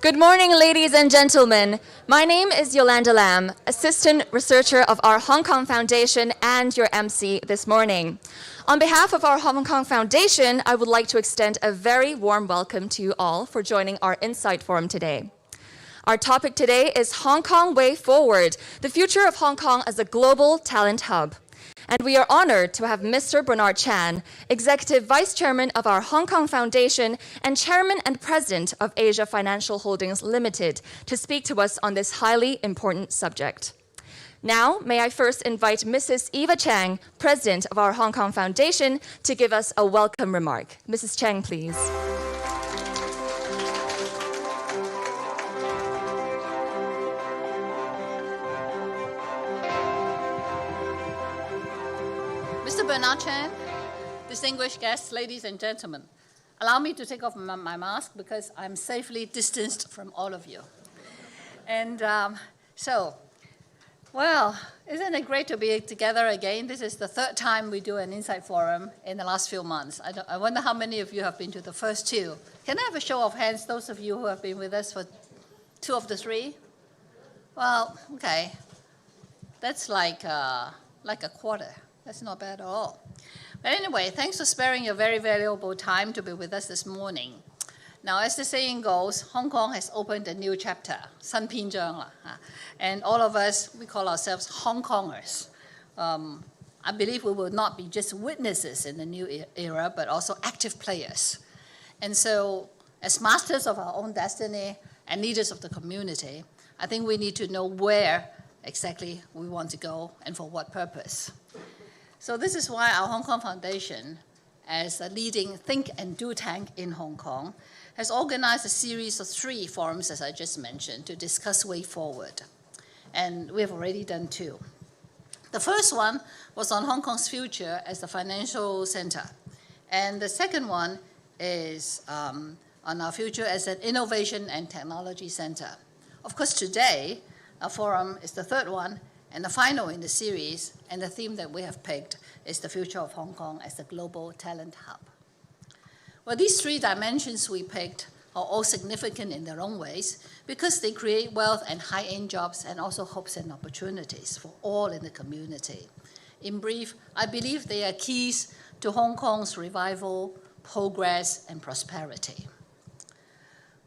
Good morning, ladies and gentlemen. My name is Yolanda Lam, Assistant Researcher of our Hong Kong Foundation and your MC this morning. On behalf of our Hong Kong Foundation, I would like to extend a very warm welcome to you all for joining our Insight Forum today. Our topic today is Hong Kong Way Forward, the future of Hong Kong as a global talent hub. And we are honored to have Mr. Bernard Chan, Executive Vice Chairman of our Hong Kong Foundation and Chairman and President of Asia Financial Holdings Limited, to speak to us on this highly important subject. Now, may I first invite Mrs. Eva Chang, President of our Hong Kong Foundation, to give us a welcome remark. Mrs. Chang, please. Mr. Bernard Chan, distinguished guests, ladies and gentlemen, allow me to take off my mask because I'm safely distanced from all of you. And well, isn't it great to be together again? This is the third time we do an Insight Forum in the last few months. I wonder how many of you have been to the first two. Can I have a show of hands, those of you who have been with us for 2 of the 3? Well, okay. That's like a quarter. That's not bad at all. But anyway, thanks for sparing your very valuable time to be with us this morning. Now, as the saying goes, Hong Kong has opened a new chapter, 新篇章啦. And all of us, we call ourselves Hong Kongers. I believe we will not be just witnesses in the new era, but also active players. And so, as masters of our own destiny and leaders of the community, I think we need to know where exactly we want to go and for what purpose. So this is why our Hong Kong Foundation, as a leading think and do tank in Hong Kong, has organized a series of 3 forums, as I just mentioned, to discuss way forward. And we have already done 2. The first one was on Hong Kong's future as a financial center. And the second one is on our future as an innovation and technology center. Of course, today, our forum is the third one, and the final in the series, and the theme that we have picked is the future of Hong Kong as a global talent hub. Well, these 3 dimensions we picked are all significant in their own ways because they create wealth and high-end jobs and also hopes and opportunities for all in the community. In brief, I believe they are keys to Hong Kong's revival, progress, and prosperity.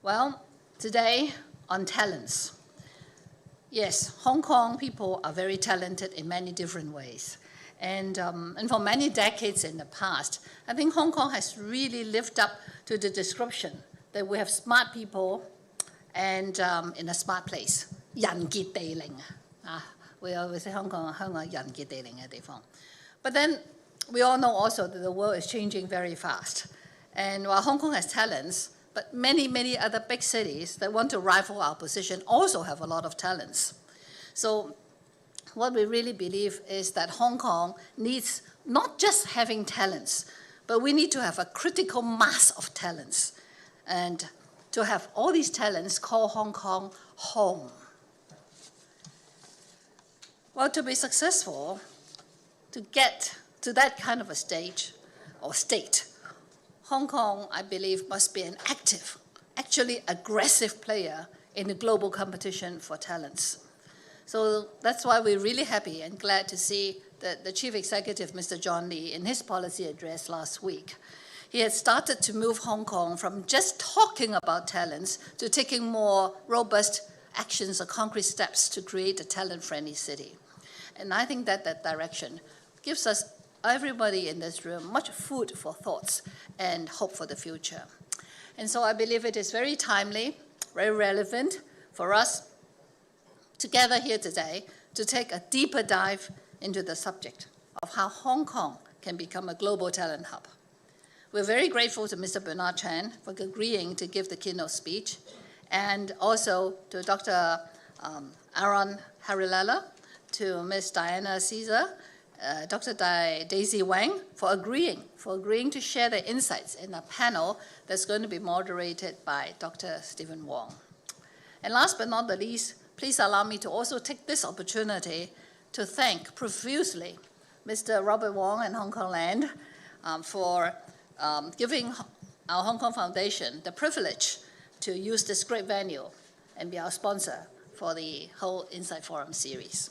Well, today on talents. Yes, Hong Kong people are very talented in many different ways. And for many decades in the past, I think Hong Kong has really lived up to the description that we have smart people and in a smart place. 人傑地靈. We always say Hong Kong 人傑地靈嘅地方. But then we all know also that the world is changing very fast. And while Hong Kong has talents, but many, many other big cities that want to rival our position also have a lot of talents. So what we really believe is that Hong Kong needs not just having talents, but we need to have a critical mass of talents. And to have all these talents call Hong Kong home. Well, to be successful, to get to that kind of a stage or state, Hong Kong, I believe, must be an active, actually aggressive player in the global competition for talents. So that's why we're really happy and glad to see that the Chief Executive, Mr. John Lee, in his policy address last week, he had started to move Hong Kong from just talking about talents to taking more robust actions or concrete steps to create a talent-friendly city. And I think that that direction gives us, everybody in this room, much food for thoughts and hope for the future. And so I believe it is very timely, very relevant for us to gather here today to take a deeper dive into the subject of how Hong Kong can become a global talent hub. We're very grateful to Mr. Bernard Chan for agreeing to give the keynote speech, and also to Dr. Aaron Harilala, to Ms. Diana Caesar, Dr. Daisy Wang for agreeing to share their insights in a panel that's going to be moderated by Dr. Stephen Wong. And last but not the least, please allow me to also take this opportunity to thank profusely Mr. Robert Wong and Hong Kong Land for giving our Hong Kong Foundation the privilege to use this great venue and be our sponsor for the whole Insight Forum series.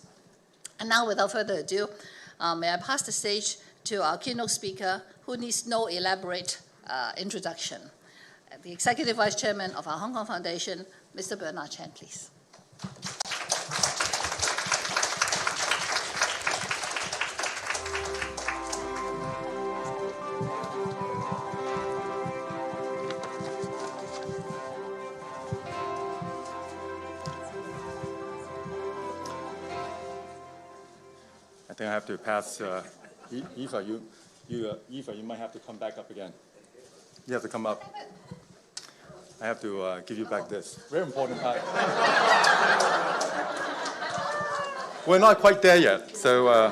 And now, without further ado, may I pass the stage to our keynote speaker, who needs no elaborate introduction, the Executive Vice Chairman of our Hong Kong Foundation, Mr. Bernard Chan, please. I think I have to pass. Eva, Eva, you might have to come back up again. You have to come up. I have to give you back this. Very important part. We're not quite there yet, so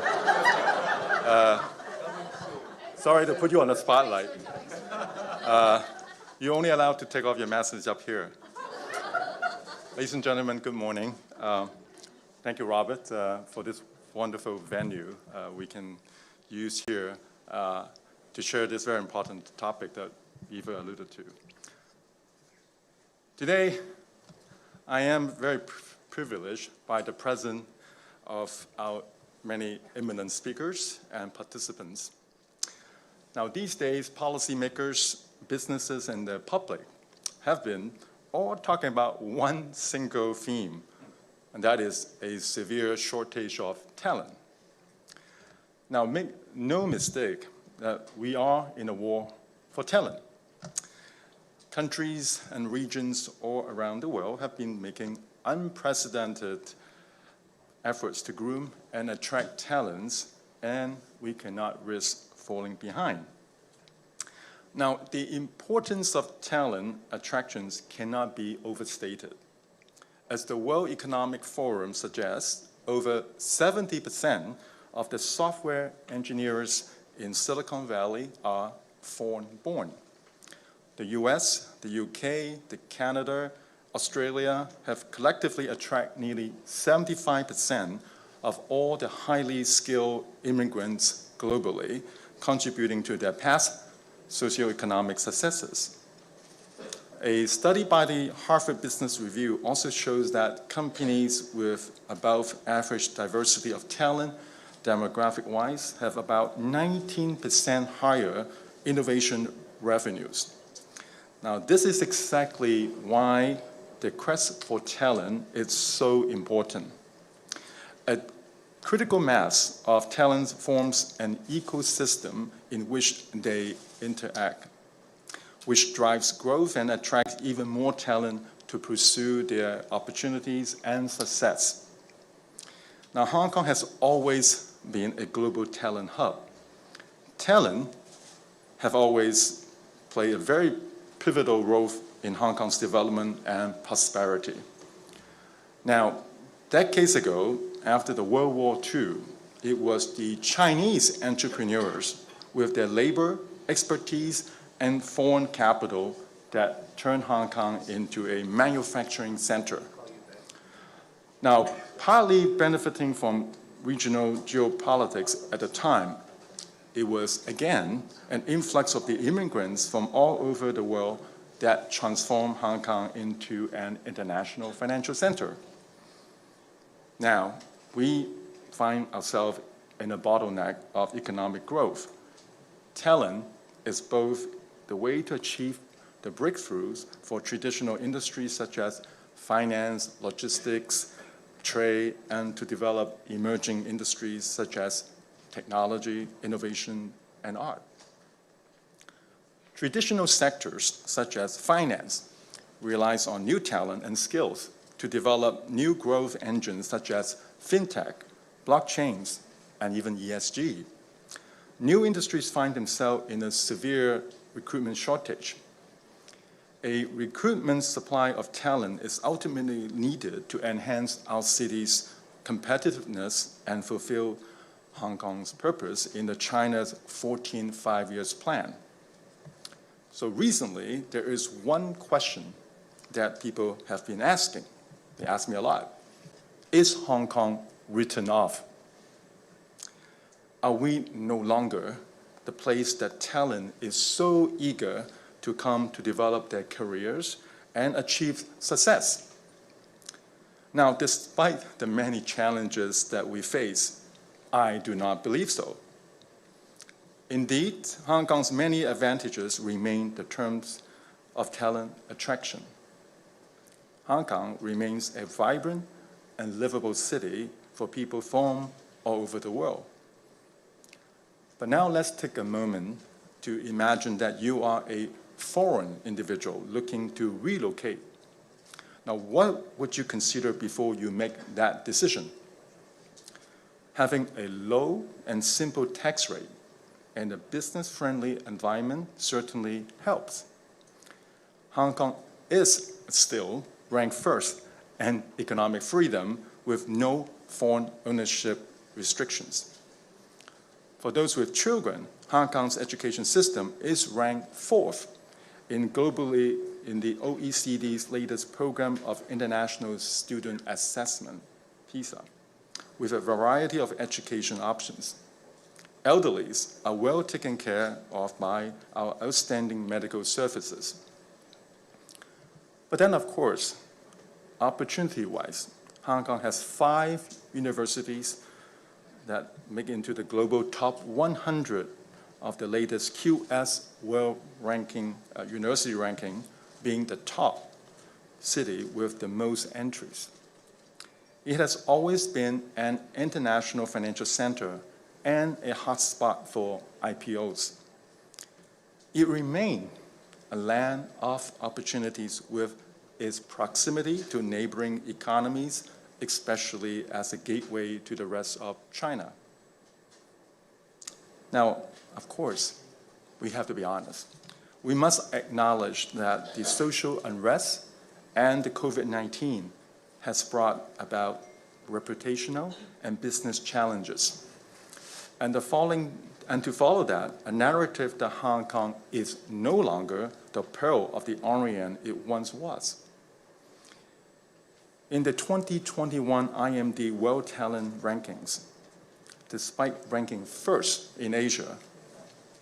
sorry to put you on the spotlight. You're only allowed to take off your masks up here. Ladies and gentlemen, good morning. Thank you, Robert, for this wonderful venue we can use here to share this very important topic that Eva alluded to. Today, I am very privileged by the presence of our many eminent speakers and participants. Now, these days, policymakers, businesses, and the public have been all talking about one single theme, and that is a severe shortage of talent. Now, make no mistake that we are in a war for talent. Countries and regions all around the world have been making unprecedented efforts to groom and attract talents, and we cannot risk falling behind. Now, the importance of talent attractions cannot be overstated. As the World Economic Forum suggests, over 70% of the software engineers in Silicon Valley are foreign-born. The US, the UK, Canada, Australia have collectively attracted nearly 75% of all the highly skilled immigrants globally, contributing to their past socioeconomic successes. A study by the Harvard Business Review also shows that companies with above average diversity of talent, demographic-wise, have about 19% higher innovation revenues. Now, this is exactly why the quest for talent is so important. A critical mass of talents forms an ecosystem in which they interact, which drives growth and attracts even more talent to pursue their opportunities and success. Now, Hong Kong has always been a global talent hub. Talent have always played a very pivotal role in Hong Kong's development and prosperity. Now, decades ago, after the World War II, it was the Chinese entrepreneurs with their labor, expertise, and foreign capital that turned Hong Kong into a manufacturing center. Now, partly benefiting from regional geopolitics at the time, it was, again, an influx of the immigrants from all over the world that transformed Hong Kong into an international financial center. Now, we find ourselves in a bottleneck of economic growth. Talent is both the way to achieve the breakthroughs for traditional industries such as finance, logistics, trade, and to develop emerging industries such as technology, innovation, and art. Traditional sectors such as finance relies on new talent and skills to develop new growth engines such as fintech, blockchains, and even ESG. New industries find themselves in a severe recruitment shortage. A recruitment supply of talent is ultimately needed to enhance our city's competitiveness and fulfill Hong Kong's purpose in the China's 14 five-year plan. So recently, there is one question that people have been asking. They ask me a lot. Is Hong Kong written off? Are we no longer the place that talent is so eager to come to develop their careers and achieve success. Now, despite the many challenges that we face, I do not believe so. Indeed, Hong Kong's many advantages remain the terms of talent attraction. Hong Kong remains a vibrant and livable city for people from all over the world. But now let's take a moment to imagine that you are a foreign individual looking to relocate. Now, what would you consider before you make that decision? Having a low and simple tax rate and a business-friendly environment certainly helps. Hong Kong is still ranked first in economic freedom with no foreign ownership restrictions. For those with children, Hong Kong's education system is ranked fourth globally in the OECD's latest program of international student assessment, PISA, with a variety of education options. Elderlies are well taken care of by our outstanding medical services. But then, of course, opportunity-wise, Hong Kong has 5 universities that make into the global top 100 of the latest QS World Ranking, University Ranking, being the top city with the most entries. It has always been an international financial center and a hotspot for IPOs. It remains a land of opportunities with its proximity to neighboring economies, especially as a gateway to the rest of China. Now, of course, we have to be honest. We must acknowledge that the social unrest and the COVID-19 has brought about reputational and business challenges. And to follow that, a narrative that Hong Kong is no longer the Pearl of the Orient it once was. In the 2021 IMD World Talent Rankings, despite ranking first in Asia,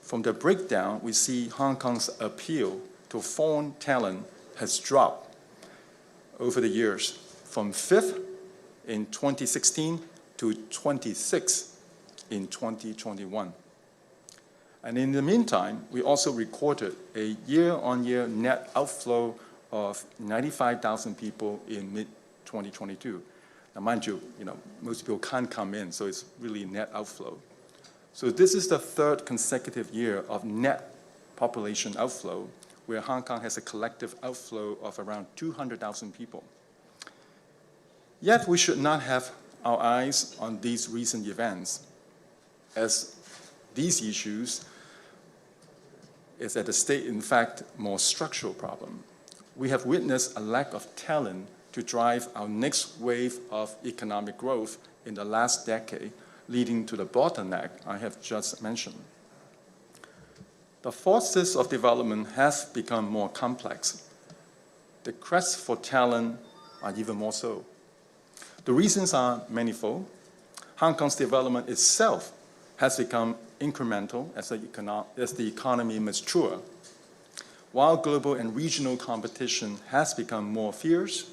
from the breakdown, we see Hong Kong's appeal to foreign talent has dropped over the years from 5th in 2016 to 26th in 2021. And in the meantime, we also recorded a year-on-year net outflow of 95,000 people in mid-2022. Now, mind you, most people can't come in, so it's really net outflow. So this is the 3rd consecutive year of net population outflow, where Hong Kong has a collective outflow of around 200,000 people. Yet we should not have our eyes on these recent events, as these issues is at the state, in fact, more structural problem. We have witnessed a lack of talent to drive our next wave of economic growth in the last decade, leading to the bottleneck I have just mentioned. The forces of development have become more complex. The quest for talent are even more so. The reasons are manifold. Hong Kong's development itself has become incremental as the economy matures, while global and regional competition has become more fierce,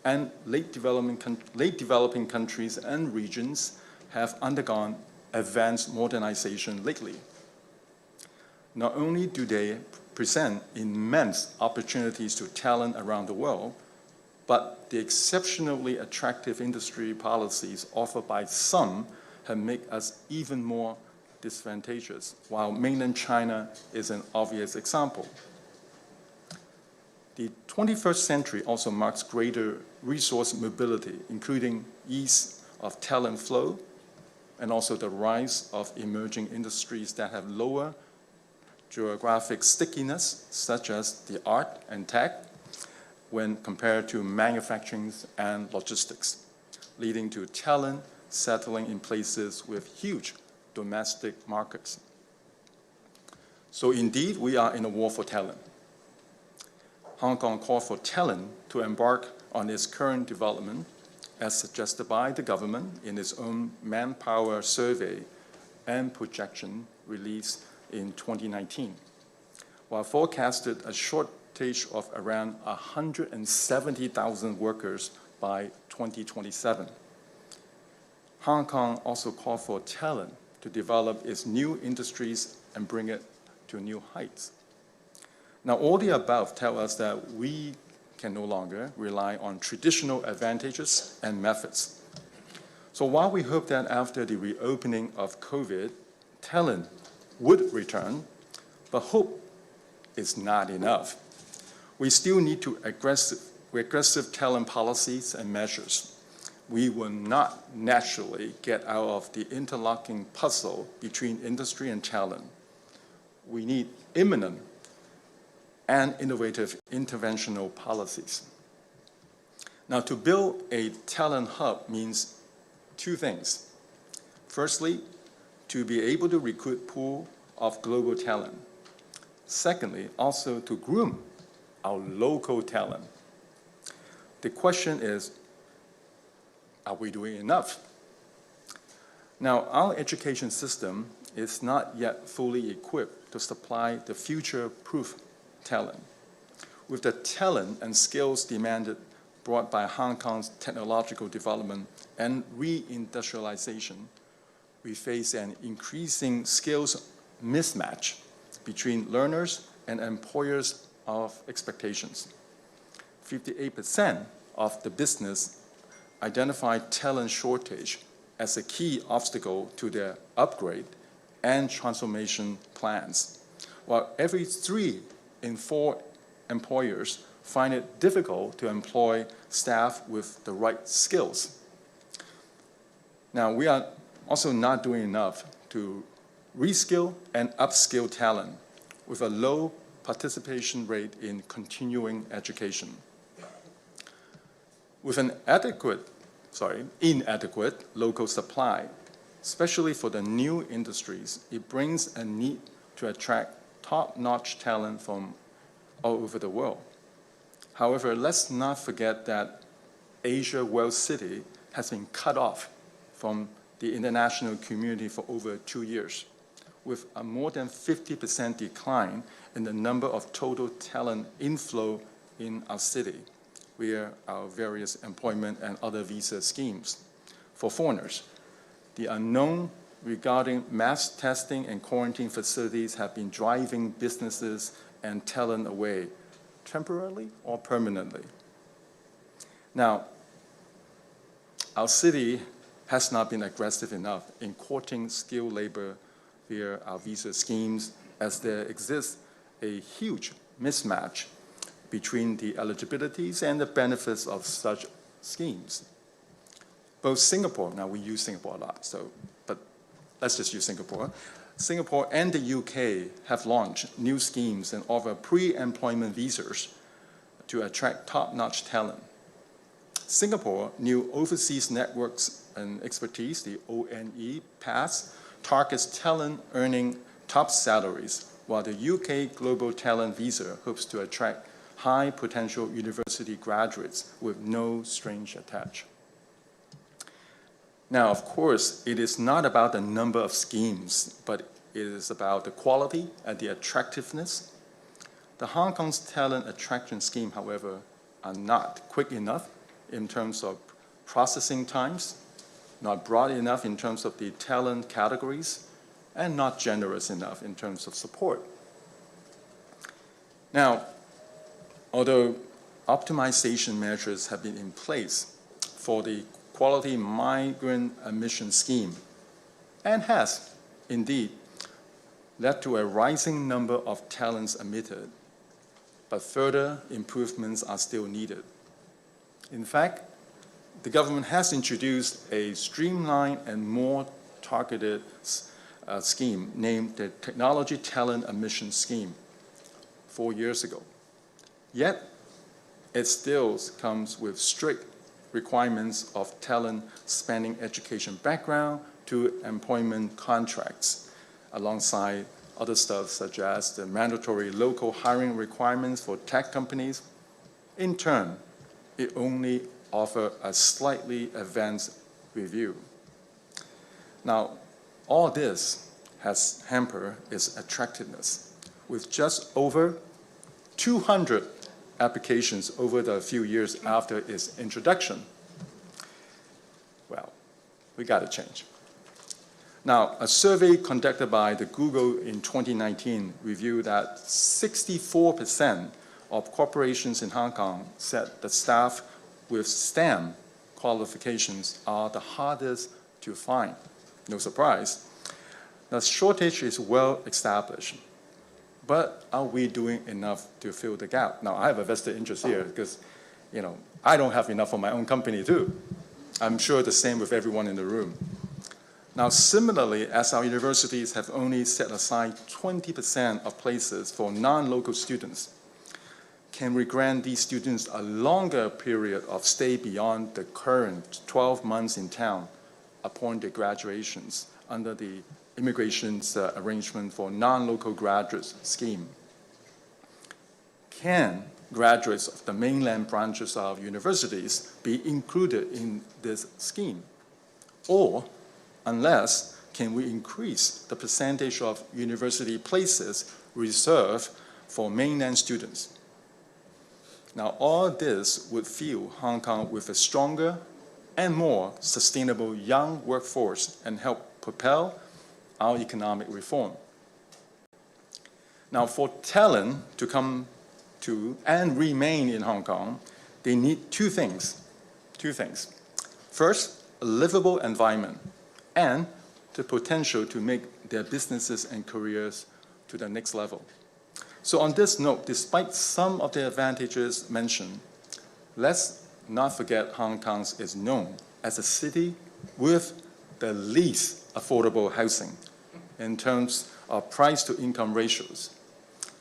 and late developing countries and regions have undergone advanced modernization lately. Not only do they present immense opportunities to talent around the world, but the exceptionally attractive industry policies offered by some have made us even more disadvantageous, while mainland China is an obvious example. The 21st century also marks greater resource mobility, including ease of talent flow, and also the rise of emerging industries that have lower geographic stickiness, such as the art and tech, when compared to manufacturing and logistics, leading to talent settling in places with huge domestic markets. So indeed, we are in a war for talent. Hong Kong called for talent to embark on its current development, as suggested by the government in its own manpower survey and projection released in 2019, while forecasted a short shortage of around 170,000 workers by 2027. Hong Kong also called for talent to develop its new industries and bring it to new heights. Now, all the above tell us that we can no longer rely on traditional advantages and methods. So while we hope that after the reopening of COVID, talent would return, but hope is not enough. We still need to aggressive talent policies and measures. We will not naturally get out of the interlocking puzzle between industry and talent. We need imminent and innovative interventional policies. Now, to build a talent hub means two things. Firstly, to be able to recruit a pool of global talent. Secondly, also to groom our local talent. The question is, are we doing enough? Now, our education system is not yet fully equipped to supply the future-proof talent. With the talent and skills demanded brought by Hong Kong's technological development and reindustrialization, we face an increasing skills mismatch between learners and employers of expectations. 58% of the business identified talent shortage as a key obstacle to their upgrade and transformation plans, while every 3 in 4 employers find it difficult to employ staff with the right skills. Now, we are also not doing enough to reskill and upskill talent with a low participation rate in continuing education. With an inadequate local supply, especially for the new industries, it brings a need to attract top-notch talent from all over the world. However, let's not forget that Asia World City has been cut off from the international community for over 2 years, with a more than 50% decline in the number of total talent inflow in our city, via our various employment and other visa schemes. For foreigners, the unknown regarding mass testing and quarantine facilities have been driving businesses and talent away, temporarily or permanently. Now, our city has not been aggressive enough in courting skilled labor via our visa schemes, as there exists a huge mismatch between the eligibilities and the benefits of such schemes. Both Singapore, now we use Singapore a lot, but let's just use Singapore. Singapore and the UK have launched new schemes and offer pre-employment visas to attract top-notch talent. Singapore new Overseas Networks and Expertise, the ONE Pass, targets talent earning top salaries, while the UK Global Talent Visa hopes to attract high-potential university graduates with no strings attached. Now, of course, it is not about the number of schemes, but it is about the quality and the attractiveness. The Hong Kong's talent attraction scheme, however, are not quick enough in terms of processing times, not broad enough in terms of the talent categories, and not generous enough in terms of support. Now, although optimization measures have been in place for the Quality Migrant Admission Scheme, and has indeed led to a rising number of talents admitted, but further improvements are still needed. In fact, the government has introduced a streamlined and more targeted scheme named the Technology Talent Admission Scheme 4 years ago. Yet, it still comes with strict requirements of talent spanning education background to employment contracts, alongside other stuff such as the mandatory local hiring requirements for tech companies. In turn, it only offers a slightly advanced review. Now, all this has hampered its attractiveness, with just over 200 applications over the few years after its introduction. Well, we got to change. Now, a survey conducted by the Google in 2019 revealed that 64% of corporations in Hong Kong said that staff with STEM qualifications are the hardest to find. No surprise. The shortage is well established. But are we doing enough to fill the gap? Now, I have a vested interest here because, I don't have enough for my own company too. I'm sure the same with everyone in the room. Now, similarly, as our universities have only set aside 20% of places for non-local students, can we grant these students a longer period of stay beyond the current 12 months in town upon their graduations under the immigration's arrangement for non-local graduates scheme? Can graduates of the mainland branches of universities be included in this scheme? Or, unless, can we increase the percentage of university places reserved for mainland students? Now, all this would fill Hong Kong with a stronger and more sustainable young workforce and help propel our economic reform. Now, for talent to come to and remain in Hong Kong, they need two things. First, a livable environment and the potential to make their businesses and careers to the next level. So on this note, despite some of the advantages mentioned, let's not forget Hong Kong is known as a city with the least affordable housing in terms of price-to-income ratios.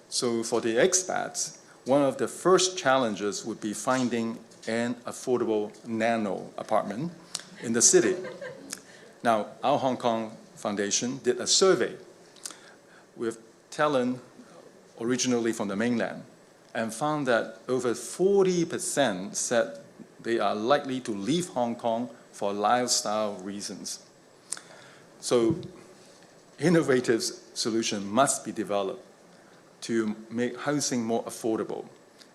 So for the expats, one of the first challenges would be finding an affordable nano apartment in the city. Now, our Hong Kong Foundation did a survey with talent originally from the mainland and found that over 40% said they are likely to leave Hong Kong for lifestyle reasons. So innovative solutions must be developed to make housing more affordable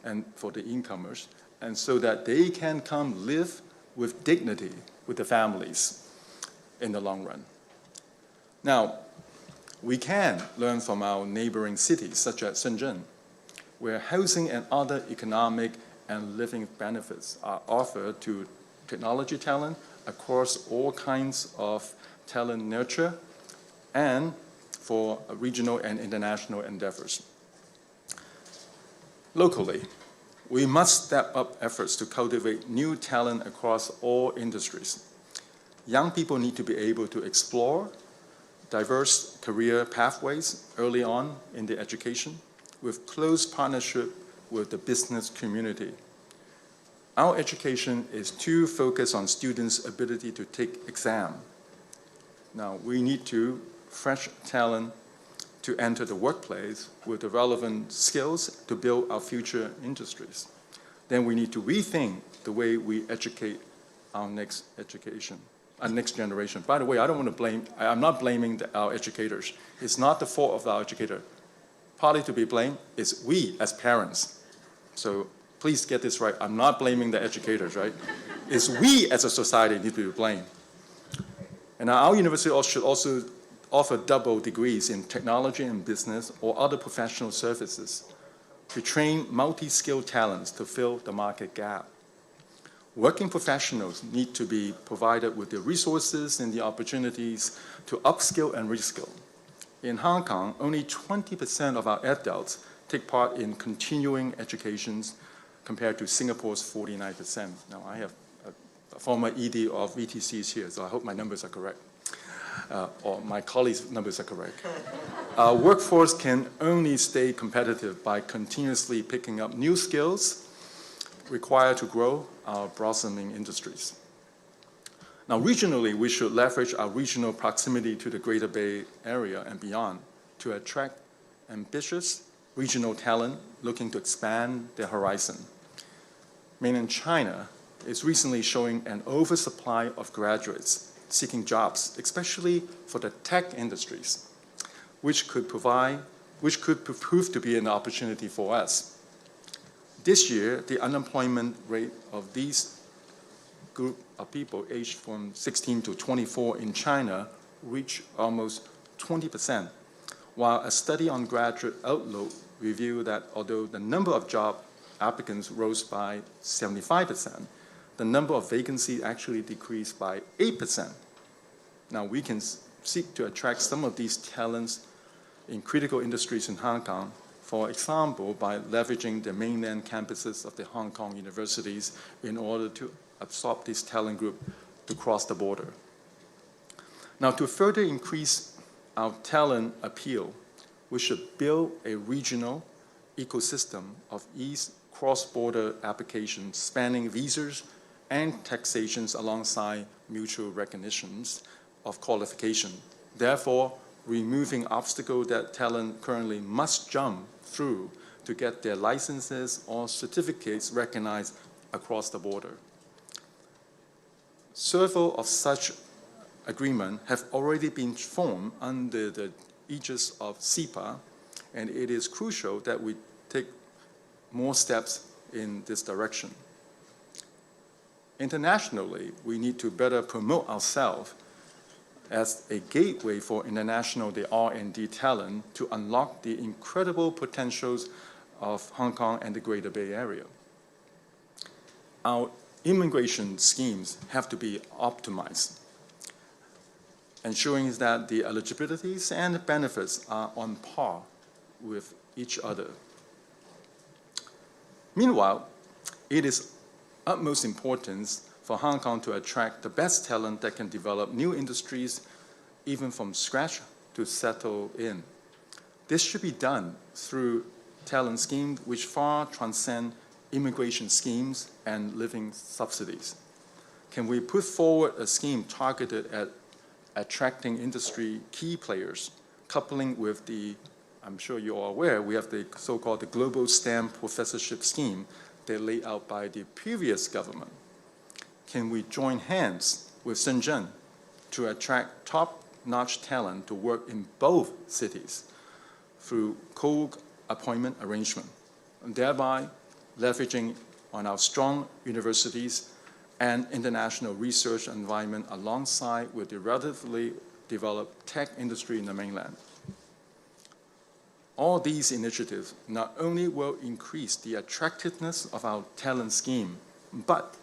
and for the incomers, and so that they can come live with dignity with the families in the long run. Now, we can learn from our neighboring cities, such as Shenzhen, where housing and other economic and living benefits are offered to technology talent across all kinds of talent nurture and for regional and international endeavors. Locally, we must step up efforts to cultivate new talent across all industries. Young people need to be able to explore diverse career pathways early on in their education with close partnership with the business community. Our education is too focused on students' ability to take exam. Now, we need to fresh talent to enter the workplace with the relevant skills to build our future industries. Then we need to rethink the way we educate our next generation. By the way, I'm not blaming our educators. It's not the fault of our educator. Partly to be blamed is we as parents. So please get this right. I'm not blaming the educators, right? It's we as a society need to be blamed. And our university should also offer double degrees in technology and business or other professional services to train multi-skilled talents to fill the market gap. Working professionals need to be provided with the resources and the opportunities to upskill and reskill. In Hong Kong, only 20% of our adults take part in continuing educations compared to Singapore's 49%. Now, I have a former ED of VTCs here, so I hope my numbers are correct. Or my colleagues' numbers are correct. Our workforce can only stay competitive by continuously picking up new skills required to grow our blossoming industries. Now, regionally, we should leverage our regional proximity to the Greater Bay Area and beyond to attract ambitious regional talent looking to expand their horizon. Mainland China is recently showing an oversupply of graduates seeking jobs, especially for the tech industries, which could prove to be an opportunity for us. This year, the unemployment rate of these group of people aged from 16 to 24 in China reached almost 20%, while a study on Graduate Outlook revealed that although the number of job applicants rose by 75%, the number of vacancies actually decreased by 8%. Now, we can seek to attract some of these talents in critical industries in Hong Kong, for example, by leveraging the mainland campuses of the Hong Kong universities in order to absorb this talent group to cross the border. Now, to further increase our talent appeal, we should build a regional ecosystem of ease cross-border applications spanning visas and taxations alongside mutual recognitions of qualification. Therefore, removing obstacles that talent currently must jump through to get their licenses or certificates recognized across the border. Several of such agreements have already been formed under the aegis of CEPA, and it is crucial that we take more steps in this direction. Internationally, we need to better promote ourselves as a gateway for international R&D talent to unlock the incredible potentials of Hong Kong and the Greater Bay Area. Our immigration schemes have to be optimized, ensuring that the eligibilities and benefits are on par with each other. Meanwhile, it is utmost importance for Hong Kong to attract the best talent that can develop new industries, even from scratch, to settle in. This should be done through talent schemes which far transcend immigration schemes and living subsidies. Can we put forward a scheme targeted at attracting industry key players, coupling with the, I'm sure you're all aware, we have the so-called the Global STEM Professorship Scheme that laid out by the previous government? Can we join hands with Shenzhen to attract top-notch talent to work in both cities through co-appointment arrangement, and thereby leveraging on our strong universities and international research environment alongside with the relatively developed tech industry in the mainland? All these initiatives not only will increase the attractiveness of our talent scheme, but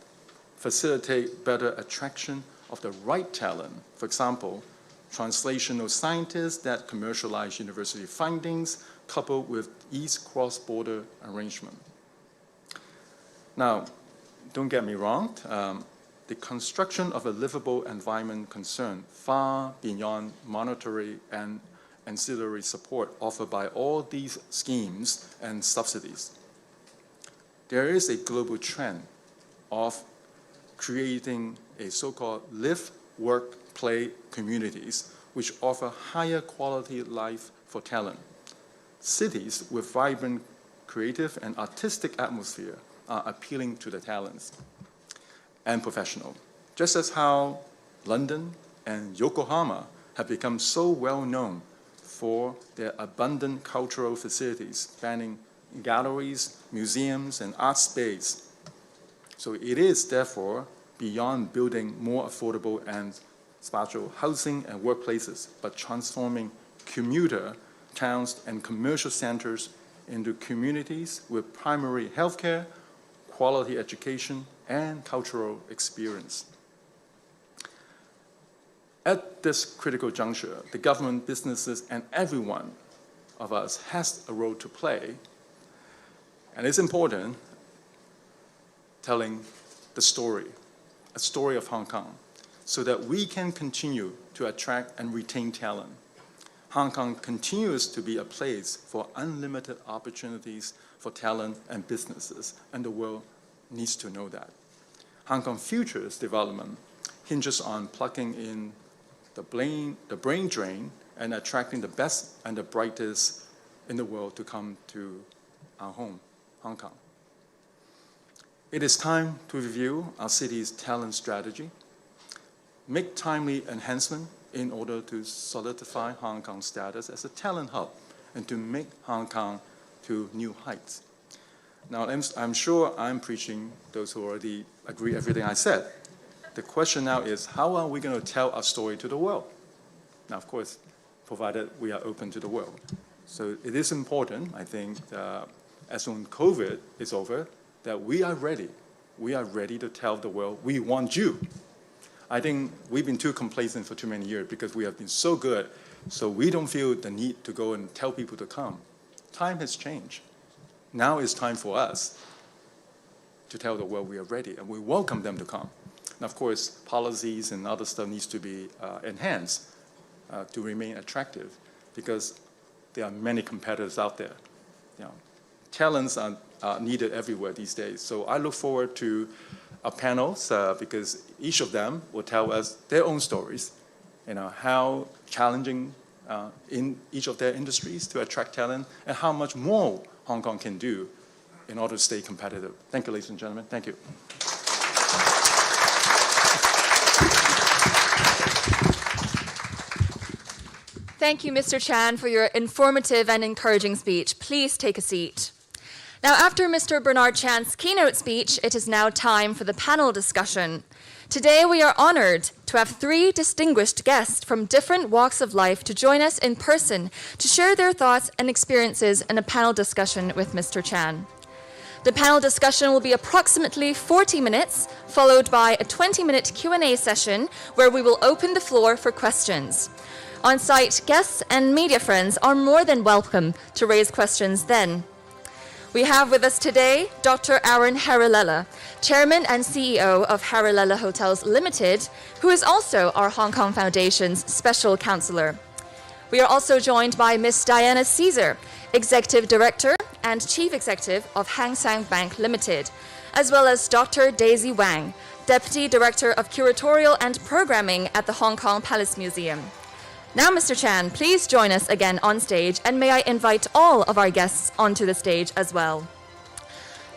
facilitate better attraction of the right talent. For example, translational scientists that commercialize university findings coupled with East cross-border arrangement. Now, don't get me wrong, the construction of a livable environment concern far beyond monetary and ancillary support offered by all these schemes and subsidies. There is a global trend of creating a so-called live, work, play communities which offer higher quality life for talent. Cities with vibrant creative and artistic atmosphere are appealing to the talents and professionals, just as how London and Yokohama have become so well known for their abundant cultural facilities spanning galleries, museums, and art space. So it is therefore beyond building more affordable and spatial housing and workplaces, but transforming commuter towns and commercial centers into communities with primary healthcare, quality education, and cultural experience. At this critical juncture, the government, businesses, and every one of us has a role to play. And it's important telling the story, a story of Hong Kong, so that we can continue to attract and retain talent. Hong Kong continues to be a place for unlimited opportunities for talent and businesses, and the world needs to know that. Hong Kong future's development hinges on plugging in the brain drain and attracting the best and the brightest in the world to come to our home, Hong Kong. It is time to review our city's talent strategy, make timely enhancement in order to solidify Hong Kong's status as a talent hub and to make Hong Kong to new heights. Now, I'm sure I'm preaching those who already agree everything I said. The question now is, how are we going to tell our story to the world? Now, of course, provided we are open to the world. So it is important, I think, as soon as COVID is over, that we are ready. We are ready to tell the world, we want you. I think we've been too complacent for too many years because we have been so good, so we don't feel the need to go and tell people to come. Time has changed. Now it's time for us to tell the world we are ready, and we welcome them to come. And of course, policies and other stuff needs to be enhanced to remain attractive, because there are many competitors out there. You know, talents are needed everywhere these days. So I look forward to our panels because each of them will tell us their own stories, you know, how challenging in each of their industries to attract talent, and how much more Hong Kong can do in order to stay competitive. Thank you, ladies and gentlemen. Thank you. Thank you, Mr. Chan, for your informative and encouraging speech. Please take a seat. Now, after Mr. Bernard Chan's keynote speech, it is now time for the panel discussion. Today, we are honored to have 3 distinguished guests from different walks of life to join us in person to share their thoughts and experiences in a panel discussion with Mr. Chan. The panel discussion will be approximately 40 minutes, followed by a 20-minute Q&A session where we will open the floor for questions. On-site guests and media friends are more than welcome to raise questions then. We have with us today Dr. Aaron Haralella, Chairman and CEO of Haralella Hotels Limited, who is also our Hong Kong Foundation's Special Counselor. We are also joined by Ms. Diana Caesar, Executive Director and Chief Executive of Hang Seng Bank Limited, as well as Dr. Daisy Wang, Deputy Director of Curatorial and Programming at the Hong Kong Palace Museum. Now, Mr. Chan, please join us again on stage, and may I invite all of our guests onto the stage as well.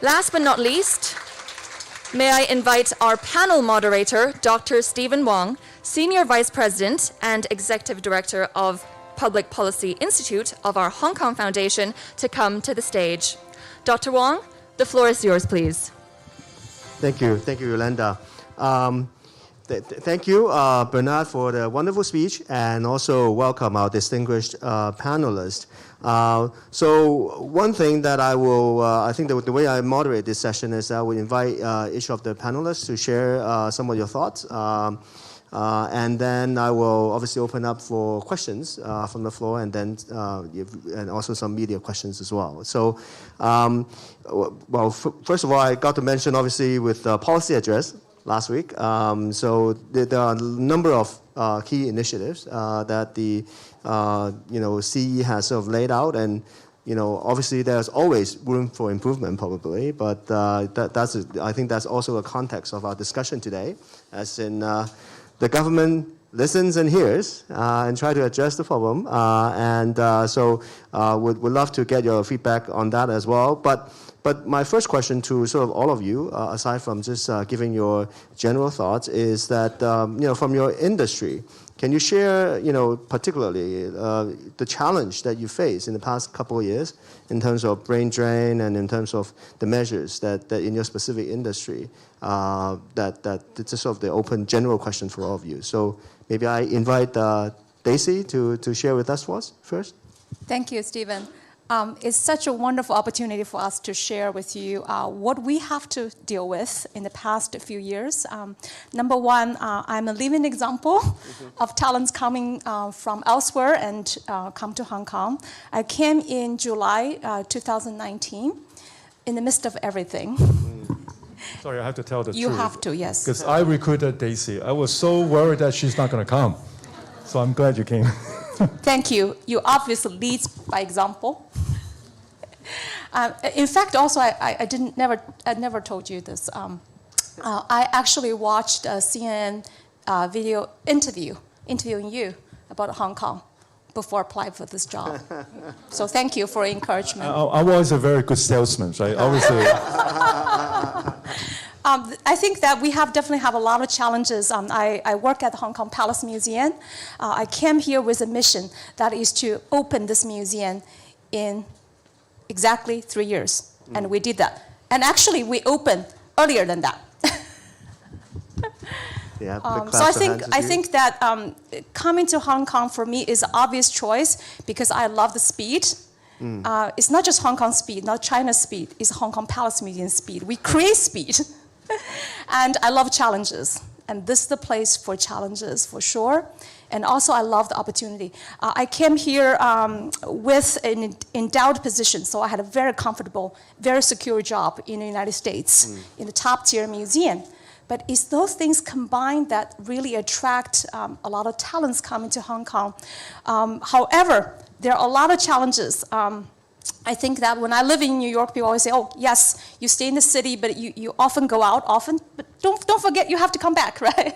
Last but not least, may I invite our panel moderator, Dr. Stephen Wong, Senior Vice President and Executive Director of Public Policy Institute of our Hong Kong Foundation, to come to the stage. Dr. Wong, the floor is yours, please. Thank you, Yolanda. Thank you, Bernard, for the wonderful speech, and also welcome our distinguished panelists. So one thing that I will, I think the way I moderate this session is I will invite each of the panelists to share some of your thoughts, and then I will obviously open up for questions from the floor, and then and also some media questions as well. So, well, first of all, I got to mention obviously with the policy address last week. So there are a number of key initiatives that the CE has sort of laid out, and obviously there's always room for improvement probably, but I think that's also a context of our discussion today, as in the government listens and hears and try to address the problem, so would love to get your feedback on that as well. But my first question to sort of all of you, aside from just giving your general thoughts, is that from your industry, can you share particularly the challenge that you face in the past couple of years in terms of brain drain and in terms of the measures that in your specific industry, that it's just sort of the open general question for all of you. So maybe I invite Daisy to share with us first. Thank you, Stephen. It's such a wonderful opportunity for us to share with you what we have to deal with in the past few years. Number one, I'm a living example of talents coming from elsewhere and come to Hong Kong. I came in July 2019 in the midst of everything. Sorry, I have to tell the truth. You have to, yes. Because I recruited Daisy. I was so worried that she's not going to come. So I'm glad you came. Thank you. You obviously lead by example. In fact, also, I never told you this. I actually watched a CNN video interviewing you about Hong Kong before applying for this job. So thank you for encouragement. I was a very good salesman, right? Obviously. I think that we definitely have a lot of challenges. I work at the Hong Kong Palace Museum. I came here with a mission that is to open this museum in exactly 3 years. And we did that. And actually, we opened earlier than that. Yeah, So I think that coming to Hong Kong for me is an obvious choice because I love the speed. It's not just Hong Kong speed, not China's speed. It's Hong Kong Palace Museum speed. We create speed. And I love challenges. And this is the place for challenges, for sure. And also, I love the opportunity. I came here with an endowed position, so I had a very comfortable, very secure job in the United States, in the top-tier museum. But it's those things combined that really attract a lot of talents coming to Hong Kong. However, there are a lot of challenges. I think that when I live in New York, people always say, oh, yes, you stay in the city, but you often go out, but don't forget you have to come back, right?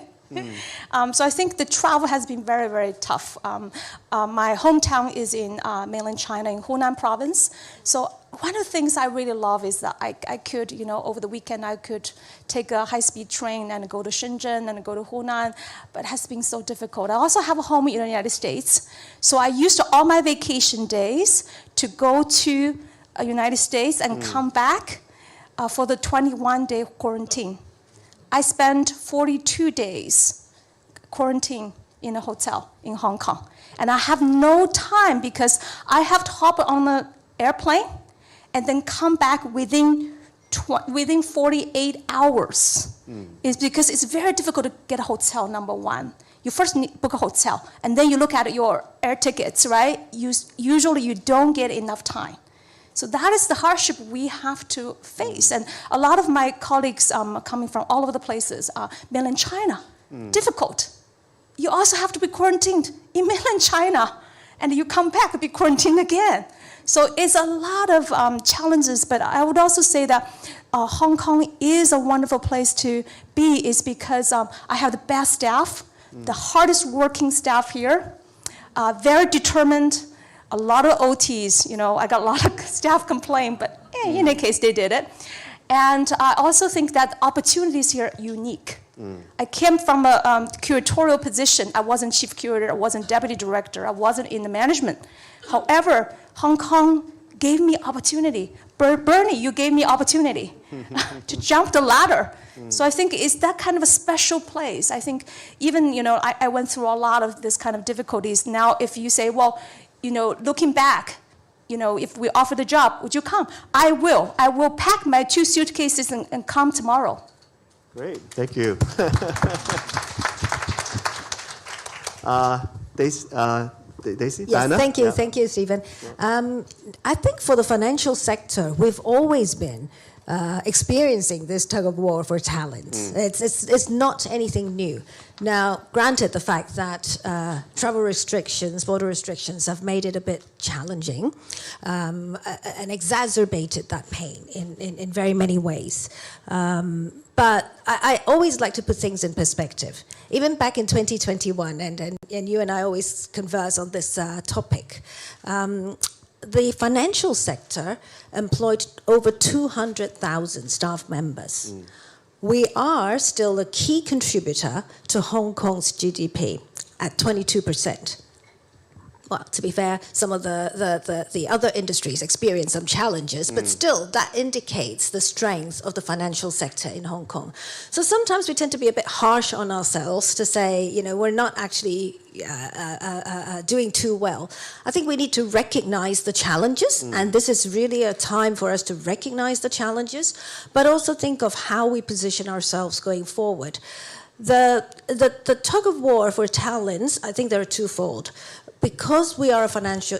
So I think the travel has been very, very tough. My hometown is in mainland China, in Hunan province. So one of the things I really love is that I could, over the weekend, I could take a high-speed train and go to Shenzhen and go to Hunan, but it has been so difficult. I also have a home in the United States. So I used all my vacation days to go to the United States and come back for the 21-day quarantine. I spent 42 days quarantined in a hotel in Hong Kong. And I have no time because I have to hop on an airplane and then come back within 48 hours. It's because it's very difficult to get a hotel, number one. You first book a hotel, and then you look at your air tickets, right? Usually you don't get enough time. So that is the hardship we have to face. And a lot of my colleagues coming from all over the places, mainland China, difficult. You also have to be quarantined in mainland China, and you come back and be quarantined again. So it's a lot of challenges, but I would also say that Hong Kong is a wonderful place to be is because I have the best staff, the hardest working staff here, very determined, a lot of OTs, I got a lot of staff complain, but in any case, they did it. And I also think that opportunities here are unique. I came from a curatorial position. I wasn't chief curator, I wasn't deputy director, I wasn't in the management. However, Hong Kong gave me opportunity. Bernie, you gave me opportunity to jump the ladder. So I think it's that kind of a special place. I think even, I went through a lot of this kind of difficulties. Now, if you say, well, looking back, if we offer the job, would you come? I will. I will pack my 2 suitcases and come tomorrow. Great, thank you. Daisy? Yes, Diana? thank you, Yeah. thank you, Stephen. I think for the financial sector, we've always been experiencing this tug of war for talent. It's not anything new. Now, granted the fact that travel restrictions, border restrictions have made it a bit challenging and exacerbated that pain in very many ways. But I always like to put things in perspective. Even back in 2021, and you and I always converse on this topic, the financial sector employed over 200,000 staff members. We are still a key contributor to Hong Kong's GDP at 22%. Well, to be fair, some of the other industries experience some challenges, but still that indicates the strength of the financial sector in Hong Kong. So sometimes we tend to be a bit harsh on ourselves to say, we're not actually doing too well. I think we need to recognize the challenges, and this is really a time for us to recognize the challenges, but also think of how we position ourselves going forward. The tug of war for talents, I think there are twofold. Because we are a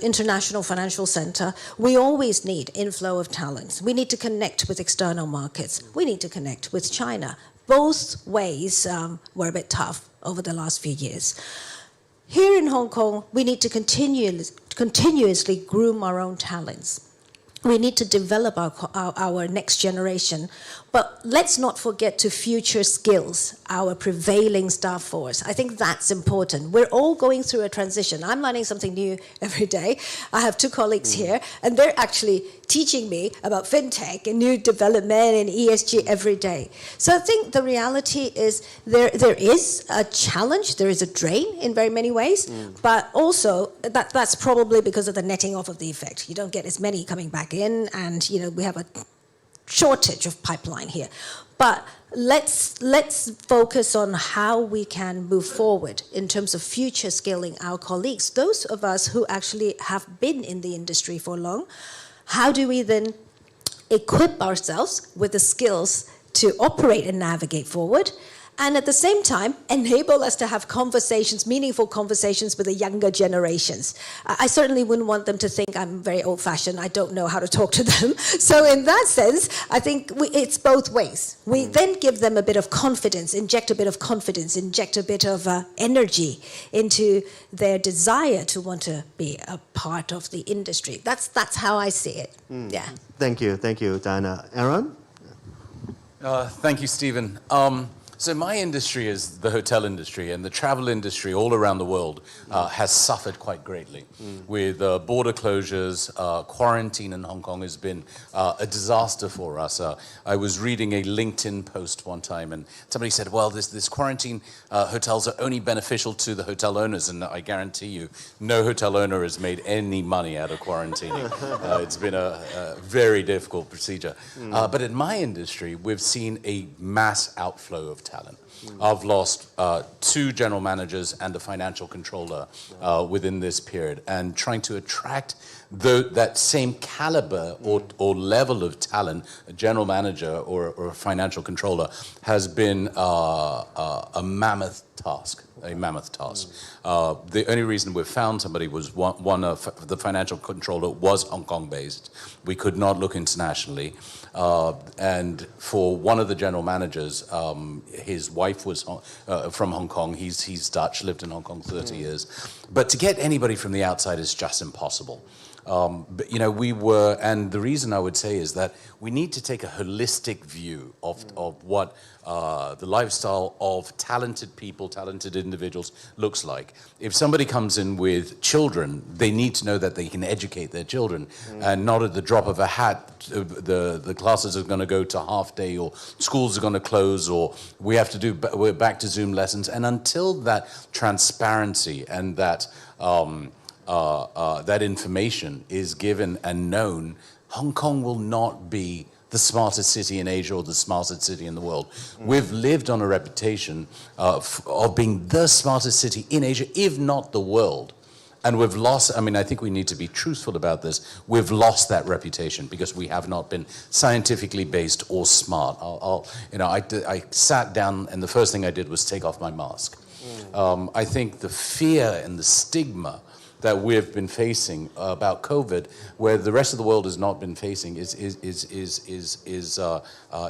international financial center, we always need inflow of talents. We need to connect with external markets. We need to connect with China. Both ways were a bit tough over the last few years. Here in Hong Kong, we need to continuously groom our own talents. We need to develop our next generation. But let's not forget to future skills our prevailing staff force. I think that's important. We're all going through a transition. I'm learning something new every day. I have 2 colleagues here, and they're actually teaching me about fintech and new development and ESG every day. So I think the reality is there is a challenge, there is a drain in very many ways, but also that's probably because of the netting off of the effect. You don't get as many coming back in, and we have a shortage of pipeline here. But let's focus on how we can move forward in terms of future scaling our colleagues. Those of us who actually have been in the industry for long, how do we then equip ourselves with the skills to operate and navigate forward, and at the same time enable us to have conversations, meaningful conversations with the younger generations? I certainly wouldn't want them to think I'm very old-fashioned, I don't know how to talk to them. So in that sense, I think it's both ways. We then give them a bit of confidence, inject a bit of confidence, inject a bit of energy into their desire to want to be a part of the industry. That's how I see it. Yeah. Thank you, Diana. Aaron? Thank you, Stephen. So my industry is the hotel industry, and the travel industry all around the world has suffered quite greatly. With border closures, quarantine in Hong Kong has been a disaster for us. I was reading a LinkedIn post one time, and somebody said, well, this quarantine hotels are only beneficial to the hotel owners, and I guarantee you, no hotel owner has made any money out of quarantining. It's been a very difficult procedure. But in my industry, we've seen a mass outflow of talent. I've lost 2 general managers and a financial controller within this period, and trying to attract that same caliber or level of talent, a general manager or a financial controller, has been a mammoth task. The only reason we found somebody was one of the financial controller was Hong Kong based. We could not look internationally. And for one of the general managers, his wife was from Hong Kong. He's Dutch, lived in Hong Kong 30 years. But to get anybody from the outside is just impossible. But, and the reason I would say is that we need to take a holistic view of what the lifestyle of talented people, talented individuals looks like. If somebody comes in with children, they need to know that they can educate their children, and not at the drop of a hat, the classes are going to go to half day, or schools are going to close, or we're back to Zoom lessons. And until that transparency and that that information is given and known, Hong Kong will not be the smartest city in Asia or the smartest city in the world. We've lived on a reputation of being the smartest city in Asia, if not the world. And we've lost, I think we need to be truthful about this, we've lost that reputation because we have not been scientifically based or smart. I sat down and the first thing I did was take off my mask. I think the fear and the stigma that we've been facing about COVID, where the rest of the world has not been facing, is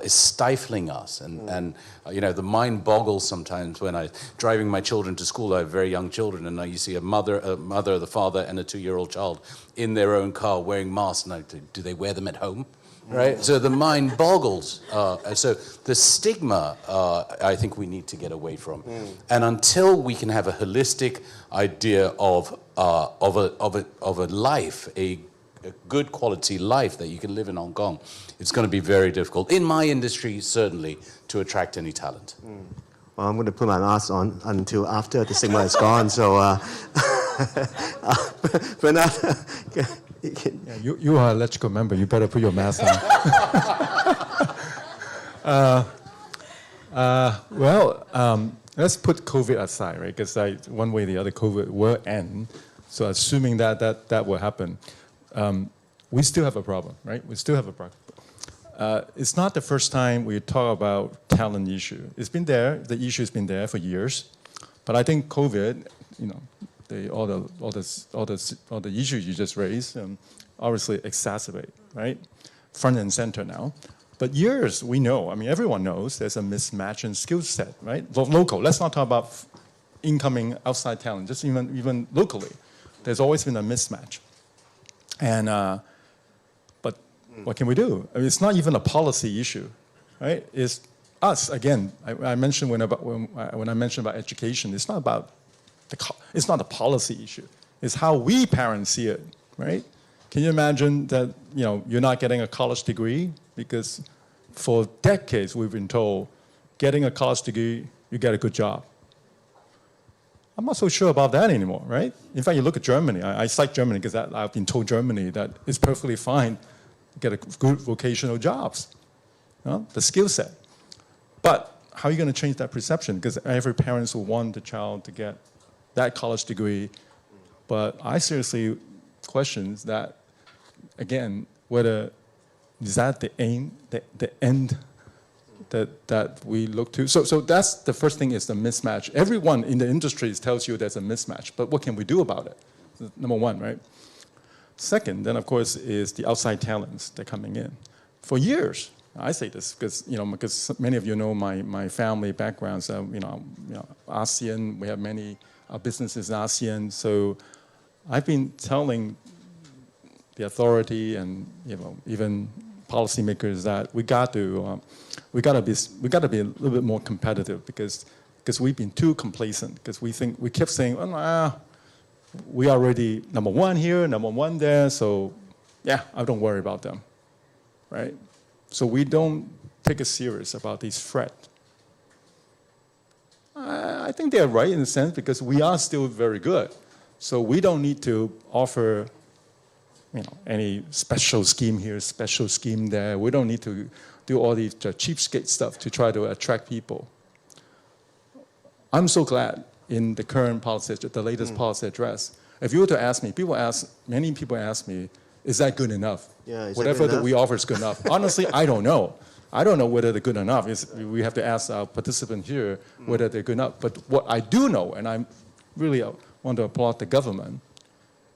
stifling us. And the mind boggles sometimes when I'm driving my children to school. I have very young children, and you see a mother, the father, and a 2-year-old child in their own car wearing masks. And do they wear them at home? Right? So the mind boggles. So the stigma, I think we need to get away from. And until we can have a holistic idea of a life, a good quality life that you can live in Hong Kong, it's going to be very difficult, in my industry certainly, to attract any talent. Well, I'm going to put my mask on until after the stigma is gone. So, Bernard, yeah, you are an electrical member. You better put your mask on. Let's put COVID aside, right? Because one way or the other, COVID will end. So assuming that will happen, we still have a problem, right? We still have a problem. It's not the first time we talk about talent issue. It's been there. The issue has been there for years. But I think COVID, all the issues you just raised, obviously exacerbate, right? Front and center now. But years, we know, everyone knows there's a mismatch in skill set, right? Local, let's not talk about incoming outside talent, just even locally. There's always been a mismatch. And, but what can we do? It's not even a policy issue, right? It's us, again, I mentioned when I mentioned about education, it's not about it's not a policy issue. It's how we parents see it, right? Can you imagine that you're not getting a college degree because for decades we've been told getting a college degree you get a good job. I'm not so sure about that anymore, right? In fact, you look at Germany. I cite Germany because I've been told Germany that it's perfectly fine to get a good vocational jobs. the skill set. But how are you going to change that perception? Because every parent will want the child to get that college degree. But I seriously question that, again, whether is that the aim, the end that we look to? So that's the first thing, is the mismatch. Everyone in the industry tells you there's a mismatch, but what can we do about it? Number one, right? Second, then of course, is the outside talents that are coming in. For years, I say this because many of you know my family backgrounds. ASEAN, we have many businesses in ASEAN. So I've been telling the authority and even policymakers that we got to be a little bit more competitive because we've been too complacent. Because we kept saying, we are already number one here, number one there. So yeah, I don't worry about them, right? So we don't take it serious about these threats. I think they're right in a sense because we are still very good. So we don't need to offer any special scheme here, special scheme there. We don't need to do all these cheapskate stuff to try to attract people. I'm so glad in the current policy, the latest policy address. If you were to ask me, many people ask me, is that good enough? Yeah, whatever that we offer is good enough. Honestly, I don't know. I don't know whether they're good enough. We have to ask our participant here whether they're good enough. But what I do know, and I really want to applaud the government,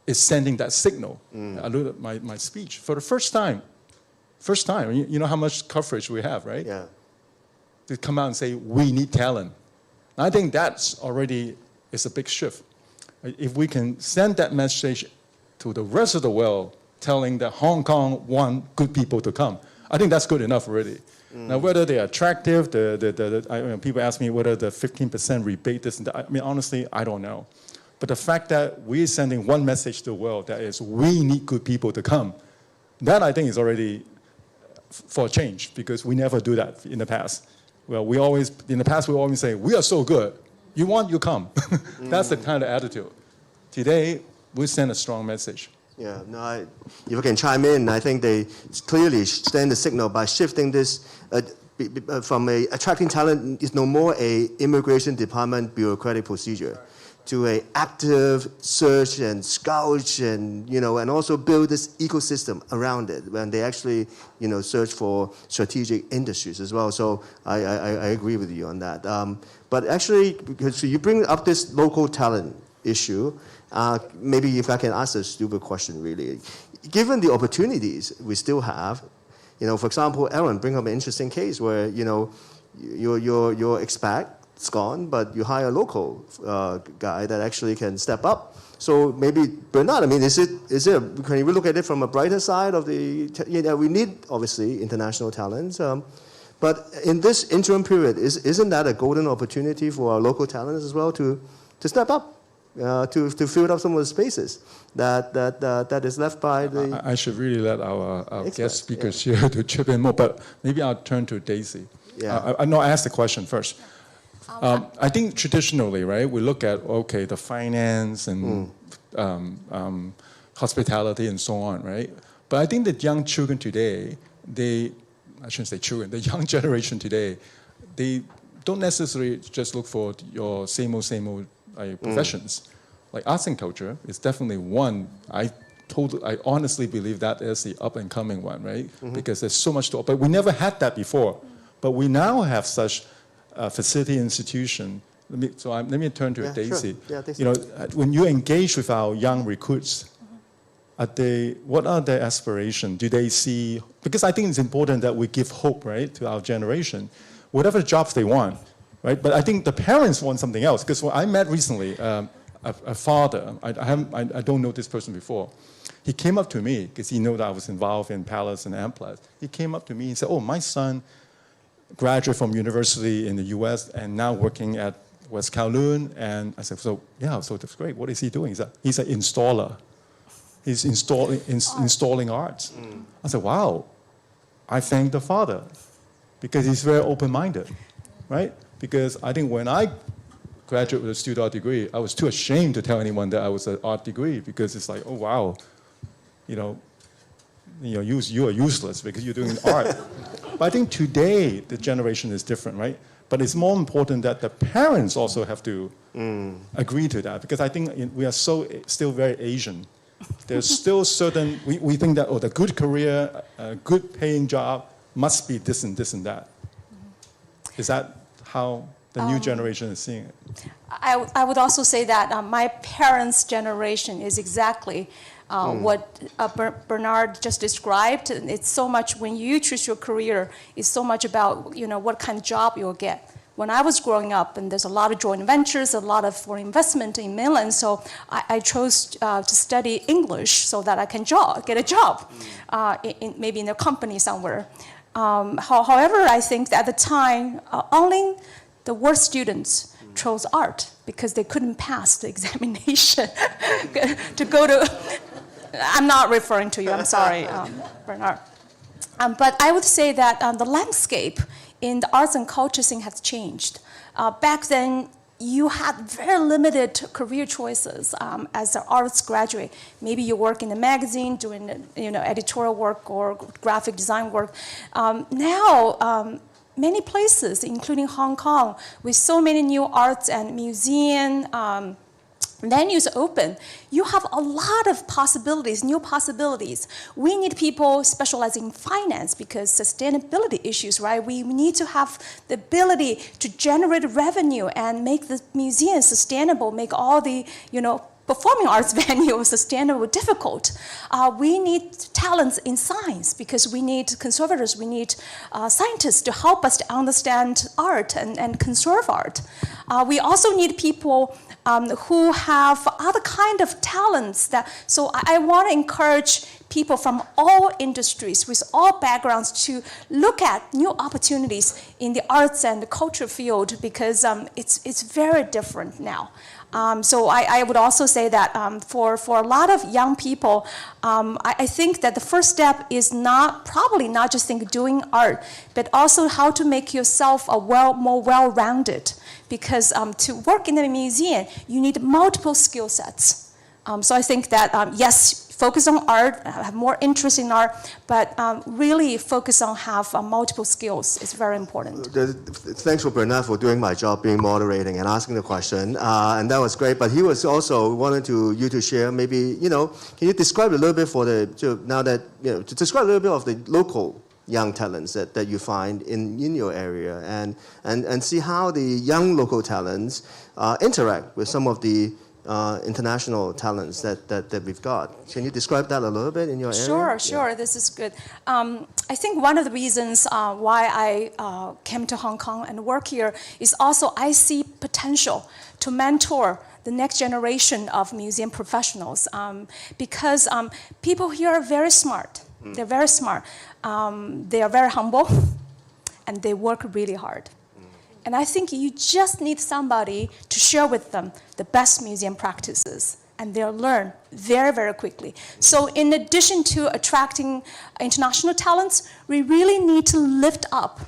is sending that signal. I alluded my speech. For the first time, you know how much coverage we have, right? Yeah. To come out and say, we need talent. And I think that's already is a big shift. If we can send that message to the rest of the world, telling that Hong Kong want good people to come, I think that's good enough already. Now, whether they're attractive, people ask me whether the 15% rebate, this and that. I mean, honestly, I don't know. But the fact that we're sending one message to the world, that is, we need good people to come, that I think is already for a change, because we never do that in the past. Well, in the past, we always say, we are so good. You want, you come. That's the kind of attitude. Today, we send a strong message. Yeah, no, if I can chime in, I think they clearly send the signal by shifting this from attracting talent is no more a immigration department bureaucratic procedure to a active search and scout and and also build this ecosystem around it when they actually search for strategic industries as well. So I agree with you on that. But actually, because you bring up this local talent issue. Maybe if I can ask a stupid question, really. Given the opportunities we still have, for example, Aaron bring up an interesting case where, your expat is gone, but you hire a local guy that actually can step up. So maybe, Bernard, I mean, can we look at it from a brighter side of the, we need, obviously, international talents. But in this interim period, isn't that a golden opportunity for our local talents as well to step up? To fill up some of the spaces that is left by the... I should really let our guest speakers here to chip in more, but maybe I'll turn to Daisy. Yeah. I asked the question first. I think traditionally, right, we look at, the finance and hospitality and so on, right? But I think that young children today, I shouldn't say children, the young generation today, they don't necessarily just look for your same old professions. Like arts and culture is definitely one. I honestly believe that is the up and coming one, right? Because there's so much to, but we never had that before. But we now have such a facility institution. Let me turn to Daisy. Sure. Yeah, Daisy. When you engage with our young recruits, what are their aspirations? Do they see? Because I think it's important that we give hope, right, to our generation, whatever jobs they want. Right? But I think the parents want something else. Because I met recently a father. I don't know this person before. He came up to me because he knew that I was involved in Palace and Amplas. He came up to me and said, my son graduated from university in the U.S. and now working at West Kowloon. And I said, so that's great. What is he doing? He's an installer. He's installing arts. I said, wow. I thank the father because he's very open-minded, right? Because I think when I graduated with a student art degree, I was too ashamed to tell anyone that I was an art degree because it's like, oh wow, you are useless because you're doing art. But I think today the generation is different, right? But it's more important that the parents also have to agree to that, because I think we are still very Asian. There's still certain, we think that, the good career, a good paying job must be this and this and that. Is that how the new generation is seeing it? I would also say that my parents' generation is exactly what Bernard just described. It's so much, when you choose your career, it's so much about, what kind of job you'll get. When I was growing up, and there's a lot of joint ventures, a lot of foreign investment in mainland, so I chose to study English so that I can get a job, maybe in a company somewhere. However, I think that at the time, only the worst students chose art because they couldn't pass the examination to go to. I'm not referring to you, I'm sorry, Bernard. But I would say that the landscape in the arts and culture scene has changed. Back then, you had very limited career choices as an arts graduate. Maybe you work in a magazine doing editorial work or graphic design work. Now, many places, including Hong Kong, with so many new arts and museum venues open, you have a lot of possibilities, new possibilities. We need people specializing in finance because sustainability issues, right? We need to have the ability to generate revenue and make the museum sustainable, make all the, performing arts venue sustainable difficult. We need talents in science because we need conservators, we need scientists to help us to understand art and conserve art. We also need people who have other kind of talents. So I want to encourage people from all industries with all backgrounds to look at new opportunities in the arts and the culture field because it's very different now. So I would also say that for a lot of young people, I think that the first step is probably not just doing art, but also how to make yourself more well-rounded. Because to work in a museum, you need multiple skill sets. So I think that, yes, focus on art, have more interest in art, but really focus on have multiple skills is very important. Thanks for Bernard for doing my job, being moderating and asking the question, and that was great. But he was also wanted you to share maybe, can you describe a little bit to describe a little bit of the local young talents that you find in your area and see how the young local talents interact with some of the international talents that we've got. Can you describe that a little bit in your area? Sure. Yeah. This is good. I think one of the reasons why I came to Hong Kong and work here is also I see potential to mentor the next generation of museum professionals because people here are very smart. They're very smart. They are very humble, and they work really hard. And I think you just need somebody to share with them the best museum practices, and they'll learn very, very quickly. So in addition to attracting international talents, we really need to lift up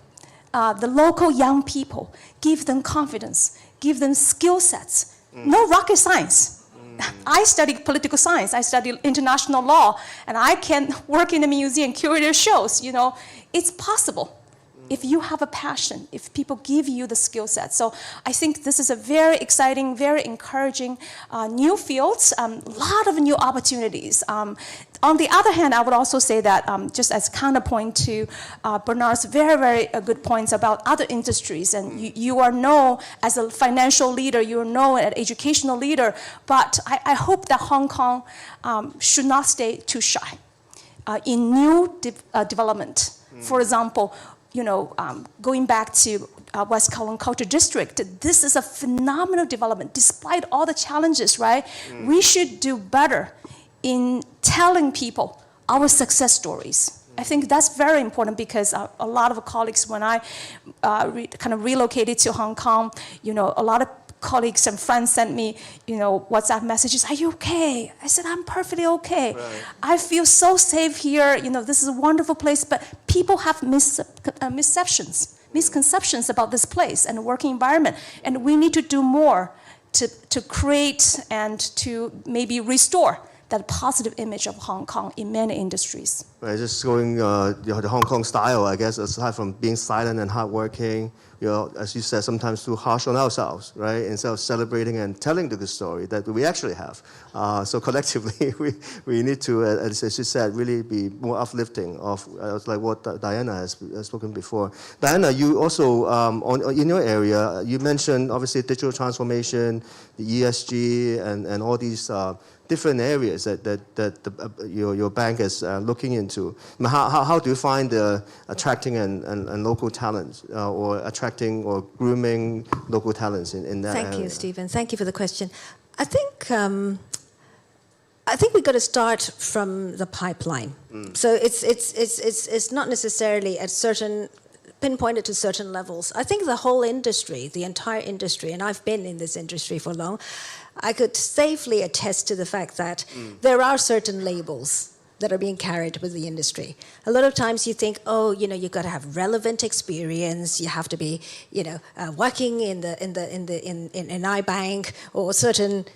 the local young people, give them confidence, give them skill sets. No rocket science. I studied political science, I studied international law, and I can work in a museum, curate shows. It's possible if you have a passion, if people give you the skill set. So I think this is a very exciting, very encouraging new fields, a lot of new opportunities. On the other hand, I would also say that just as counterpoint to Bernard's very, very good points about other industries, and you are known as a financial leader, you are known as an educational leader, but I hope that Hong Kong should not stay too shy in new development. For example, going back to West Kowloon Culture District, this is a phenomenal development. Despite all the challenges, right? We should do better in telling people our success stories. I think that's very important because a lot of colleagues, when I kind of relocated to Hong Kong, a lot of colleagues and friends sent me, WhatsApp messages, "Are you okay?" I said, "I'm perfectly okay. Right. I feel so safe here. This is a wonderful place." But people have misconceptions about this place and the working environment. And we need to do more to create and to maybe restore that positive image of Hong Kong in many industries. Right, just going the Hong Kong style, I guess, aside from being silent and hardworking, as you said, sometimes too harsh on ourselves, right? Instead of celebrating and telling the good story that we actually have. So collectively, we need to, as you said, really be more uplifting of like what Diana has spoken before. Diana, you also, in your area, you mentioned obviously digital transformation, the ESG, and all these different areas that your bank is looking into. How do you find attracting and local talents or attracting or grooming local talents in that area? Thank you, Stephen. Thank you for the question. I think we've got to start from the pipeline. So it's not necessarily at certain pinpointed to certain levels. I think the whole industry, the entire industry, and I've been in this industry for long, I could safely attest to the fact that there are certain labels that are being carried with the industry. A lot of times you think, oh, you've got to have relevant experience. You have to be, working in iBank or certain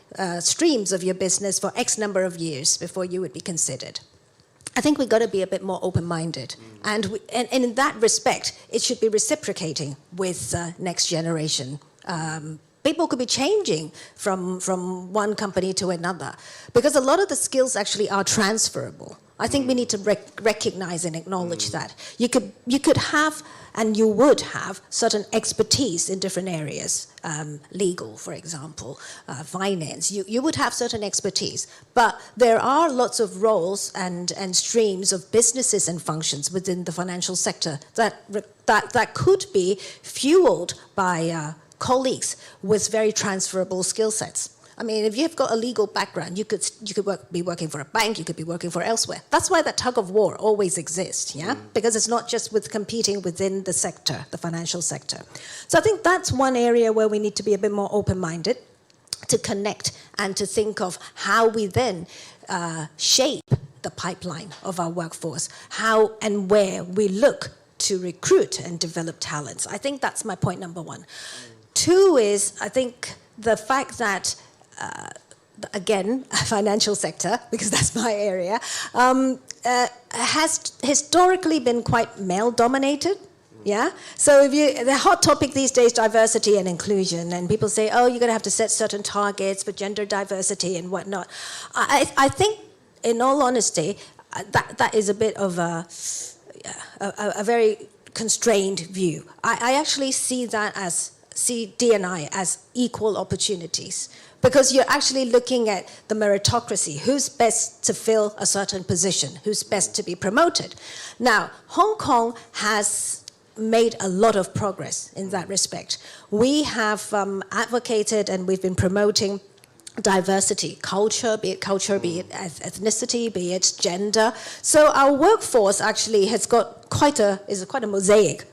streams of your business for X number of years before you would be considered. I think we've got to be a bit more open-minded. And in that respect, it should be reciprocating with next generation. People could be changing from one company to another because a lot of the skills actually are transferable. I think we need to recognize and acknowledge that. You could have and you would have certain expertise in different areas, legal, for example, finance. You would have certain expertise, but there are lots of roles and streams of businesses and functions within the financial sector that could be fueled by colleagues with very transferable skill sets. I mean, if you've got a legal background, you could be working for a bank, you could be working for elsewhere. That's why that tug of war always exists, yeah? Because it's not just with competing within the sector, the financial sector. So I think that's one area where we need to be a bit more open-minded, to connect and to think of how we then shape the pipeline of our workforce, how and where we look to recruit and develop talents. I think that's my point number one. Two is, I think, the fact that again, financial sector, because that's my area, has historically been quite male-dominated. Yeah. So the hot topic these days, diversity and inclusion, and people say, oh, you're going to have to set certain targets for gender diversity and whatnot. I think, in all honesty, that is a bit of a very constrained view. I actually see D&I as equal opportunities. Because you're actually looking at the meritocracy. Who's best to fill a certain position? Who's best to be promoted? Now, Hong Kong has made a lot of progress in that respect. We have advocated and we've been promoting diversity, culture, be it ethnicity, be it gender. So our workforce actually has got quite a mosaic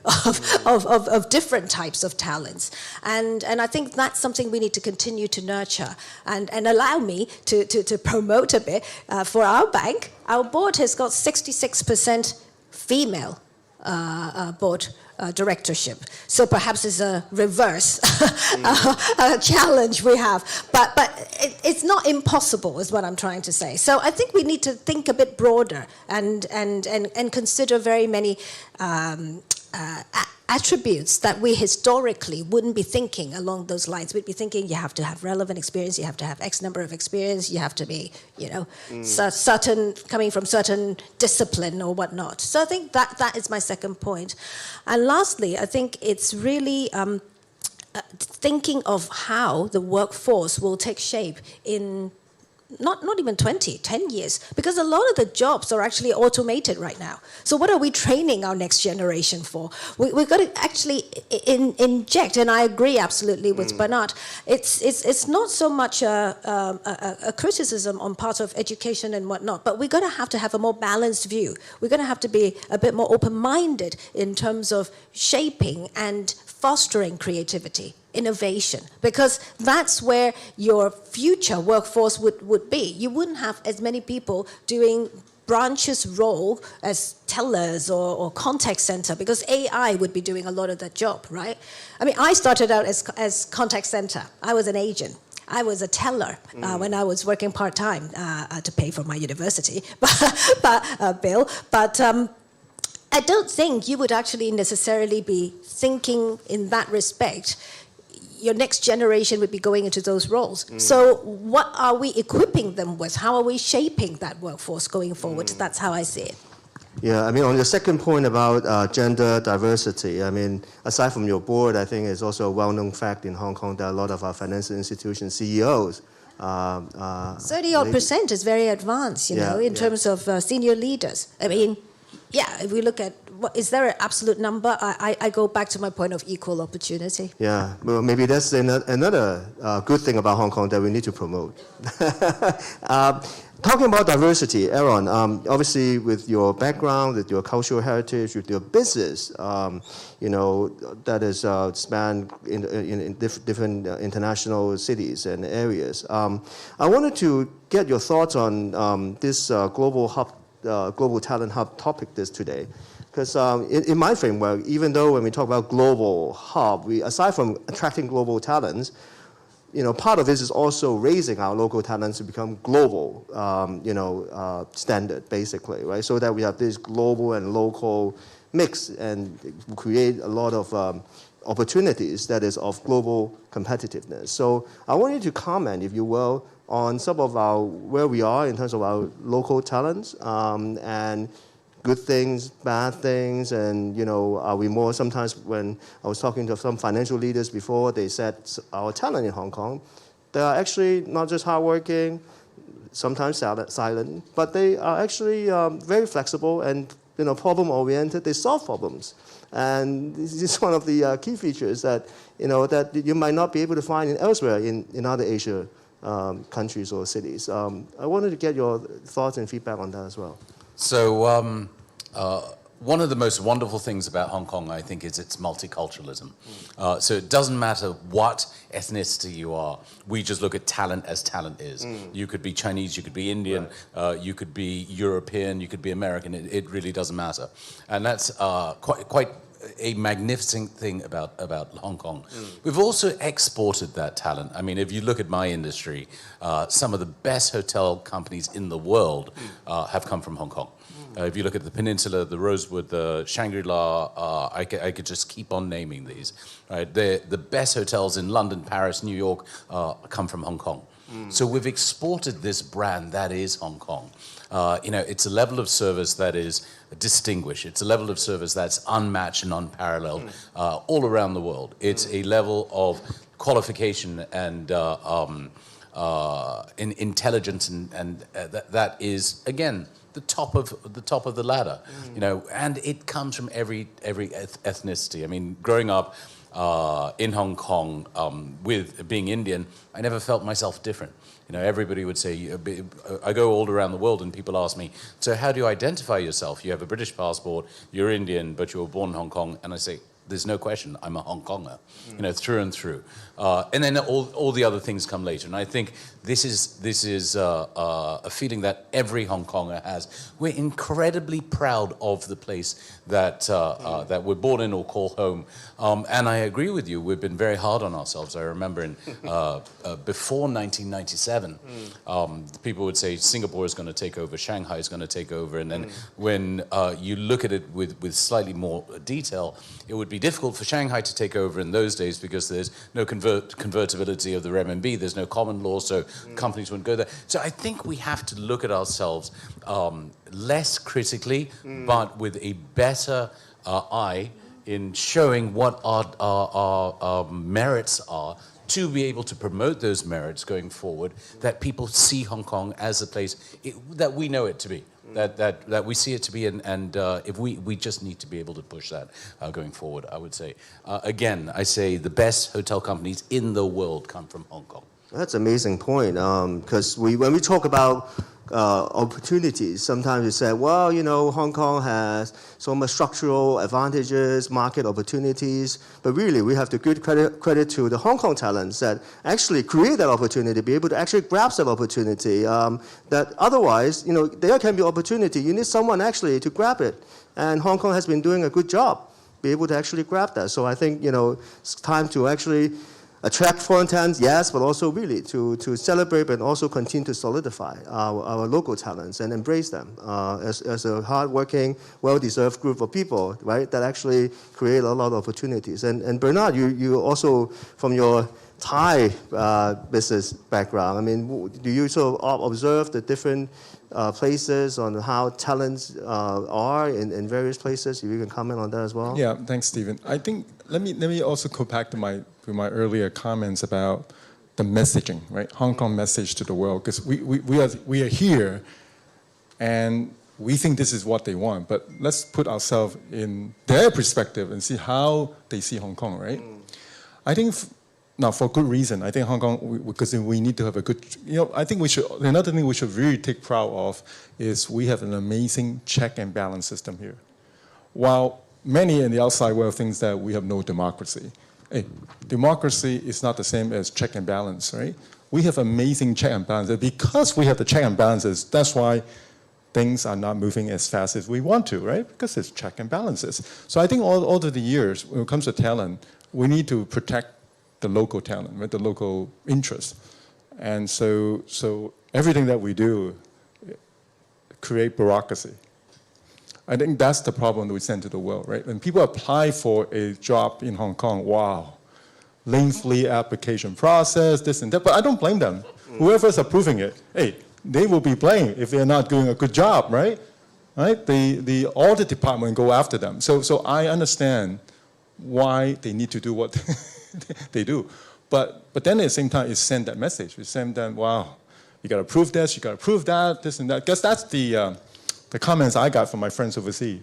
of different types of talents. And I think that's something we need to continue to nurture. And allow me to promote a bit for our bank. Our board has got 66% female board directorship. So perhaps it's a reverse challenge we have. But it's not impossible is what I'm trying to say. So I think we need to think a bit broader and consider very many attributes that we historically wouldn't be thinking along those lines. We'd be thinking you have to have relevant experience, you have to have X number of experience, you have to be, certain, coming from certain discipline or whatnot. So I think that is my second point. And lastly, I think it's really thinking of how the workforce will take shape in not even 10 years, because a lot of the jobs are actually automated right now. So what are we training our next generation for? We've got to actually inject, and I agree absolutely with Bernard, it's not so much a criticism on part of education and whatnot, but we're going to have a more balanced view. We're going to have to be a bit more open-minded in terms of shaping and fostering creativity, innovation, because that's where your future workforce would be. You wouldn't have as many people doing branches role as tellers or contact center, because AI would be doing a lot of that job, right? I mean, I started out as contact center. I was an agent. I was a teller when I was working part-time to pay for my university bill. But I don't think you would actually necessarily be thinking in that respect. Your next generation would be going into those roles. So what are we equipping them with? How are we shaping that workforce going forward? That's how I see it. Yeah, I mean, on your second point about gender diversity, I mean, aside from your board, I think it's also a well-known fact in Hong Kong that a lot of our financial institution CEOs 30-odd% is very advanced, you know, in terms of senior leaders. I mean, yeah, if we look at, is there an absolute number? I go back to my point of equal opportunity. Yeah, well, maybe that's another good thing about Hong Kong that we need to promote. Talking about diversity, Aaron, obviously with your background, with your cultural heritage, with your business, you know, that is spanned in different international cities and areas. I wanted to get your thoughts on this global talent hub topic today. Because in my framework, even though when we talk about global hub, aside from attracting global talents, you know, part of this is also raising our local talents to become global, standard, basically, right? So that we have this global and local mix and create a lot of opportunities that is of global competitiveness. So I want you to comment, if you will, on some of where we are in terms of our local talents and good things, bad things, and, you know, are we more, sometimes when I was talking to some financial leaders before, they said our talent in Hong Kong, they are actually not just hardworking, sometimes silent, but they are actually very flexible and, you know, problem-oriented. They solve problems. And this is one of the key features that, you know, that you might not be able to find elsewhere in other Asia countries or cities. I wanted to get your thoughts and feedback on that as well. So one of the most wonderful things about Hong Kong, I think, is its multiculturalism. So it doesn't matter what ethnicity you are. We just look at talent as talent is. You could be Chinese, you could be Indian, you could be European, you could be American. It really doesn't matter. And that's quite a magnificent thing about Hong Kong. We've also exported that talent. I mean, if you look at my industry, some of the best hotel companies in the world have come from Hong Kong. If you look at the Peninsula, the Rosewood, the Shangri-La, I could just keep on naming these. Right? The best hotels in London, Paris, New York come from Hong Kong. So we've exported this brand that is Hong Kong. You know, it's a level of service that is distinguished. It's a level of service that's unmatched and unparalleled all around the world. It's a level of qualification and in intelligence and that is, again, the top of the ladder. You know, and it comes from every ethnicity. I mean, growing up in Hong Kong with being Indian, I never felt myself different. You know, everybody would say, I go all around the world and people ask me, so how do you identify yourself? You have a British passport, you're Indian, but you were born in Hong Kong. And I say, there's no question, I'm a Hong Konger, you know, through and through. And then all the other things come later. And I think this is a feeling that every Hong Konger has. We're incredibly proud of the place that we're born in or call home. And I agree with you, we've been very hard on ourselves. I remember before 1997, people would say Singapore is going to take over, Shanghai is going to take over. And then when you look at it with slightly more detail, it would be difficult for Shanghai to take over in those days because there's no convertibility of the renminbi, there's no common law, so companies wouldn't go there. So I think we have to look at ourselves less critically, but with a better eye in showing what our merits are, to be able to promote those merits going forward, that people see Hong Kong as a place that we know it to be. That we see it to be, and if we just need to be able to push that going forward, I would say. Again, I say the best hotel companies in the world come from Hong Kong. That's an amazing point, because when we talk about opportunities, sometimes we say, well, you know, Hong Kong has so much structural advantages, market opportunities, but really we have to give credit to the Hong Kong talents that actually create that opportunity, be able to actually grasp that opportunity, that otherwise, you know, there can be opportunity. You need someone actually to grab it, and Hong Kong has been doing a good job, be able to actually grab that. So I think, you know, it's time to actually attract foreign talents, yes, but also really to celebrate but also continue to solidify our local talents and embrace them as a hardworking, well-deserved group of people, right, that actually create a lot of opportunities. And Bernard, you also, from your Thai business background, I mean, do you sort of observe the different places on how talents are in various places? If you can comment on that as well. Yeah, thanks, Stephen. I think let me also go back to my earlier comments about the messaging, right? Hong Kong message to the world, because we are here, and we think this is what they want. But let's put ourselves in their perspective and see how they see Hong Kong, right? I think. Now, for good reason, I think Hong Kong, because we need to have a good, I think another thing we should really take proud of is we have an amazing check and balance system here. While many in the outside world think that we have no democracy. Hey, democracy is not the same as check and balance, right? We have amazing check and balances. Because we have the check and balances, that's why things are not moving as fast as we want to, right? Because it's check and balances. So I think all over the years, when it comes to talent, we need to protect the local talent, right? The local interest. And so everything that we do create bureaucracy. I think that's the problem that we send to the world, right? When people apply for a job in Hong Kong, wow, lengthy application process, this and that, but I don't blame them. Whoever's approving it, hey, they will be blamed if they're not doing a good job, right? Right? The audit department go after them. So I understand why they need to do what they do. But then at the same time, it send that message. We send them, wow, you got to prove this, you got to prove that, this and that. Because that's the comments I got from my friends overseas.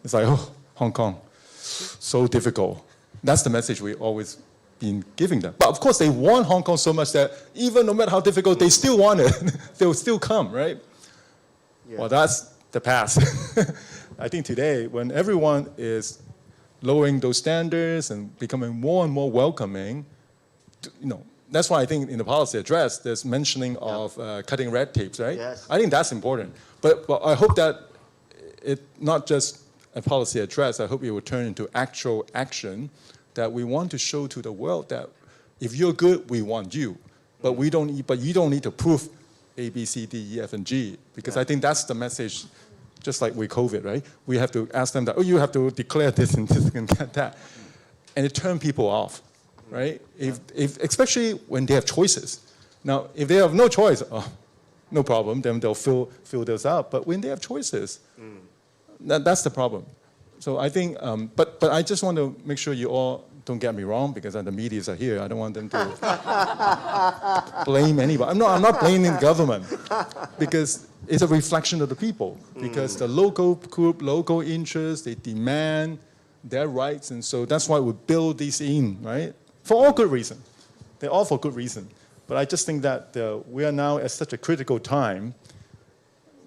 It's like, oh, Hong Kong, so difficult. That's the message we always been giving them. But of course, they want Hong Kong so much that even no matter how difficult, they still want it. They'll still come, right? Yeah. Well, that's the past. I think today, when everyone is lowering those standards and becoming more and more welcoming, that's why I think in the policy address, there's mentioning of cutting red tapes, right? Yes. I think that's important. But I hope that it not just a policy address, I hope it will turn into actual action, that we want to show to the world that if you're good, we want you. But you don't need to prove A, B, C, D, E, F, and G, because I think that's the message. Just like with COVID, right? We have to ask them that, oh, you have to declare this and this and that. And it turns people off, right? If especially when they have choices. Now, if they have no choice, oh, no problem, then they'll fill those out. But when they have choices, that's the problem. So I think, but I just want to make sure you all don't get me wrong, because the medias are here. I don't want them to blame anybody. I'm not blaming the government, because it's a reflection of the people. Because the local group, local interests, they demand their rights, and so that's why we build these in, right? For all good reason. They're all for good reason. But I just think that we are now at such a critical time.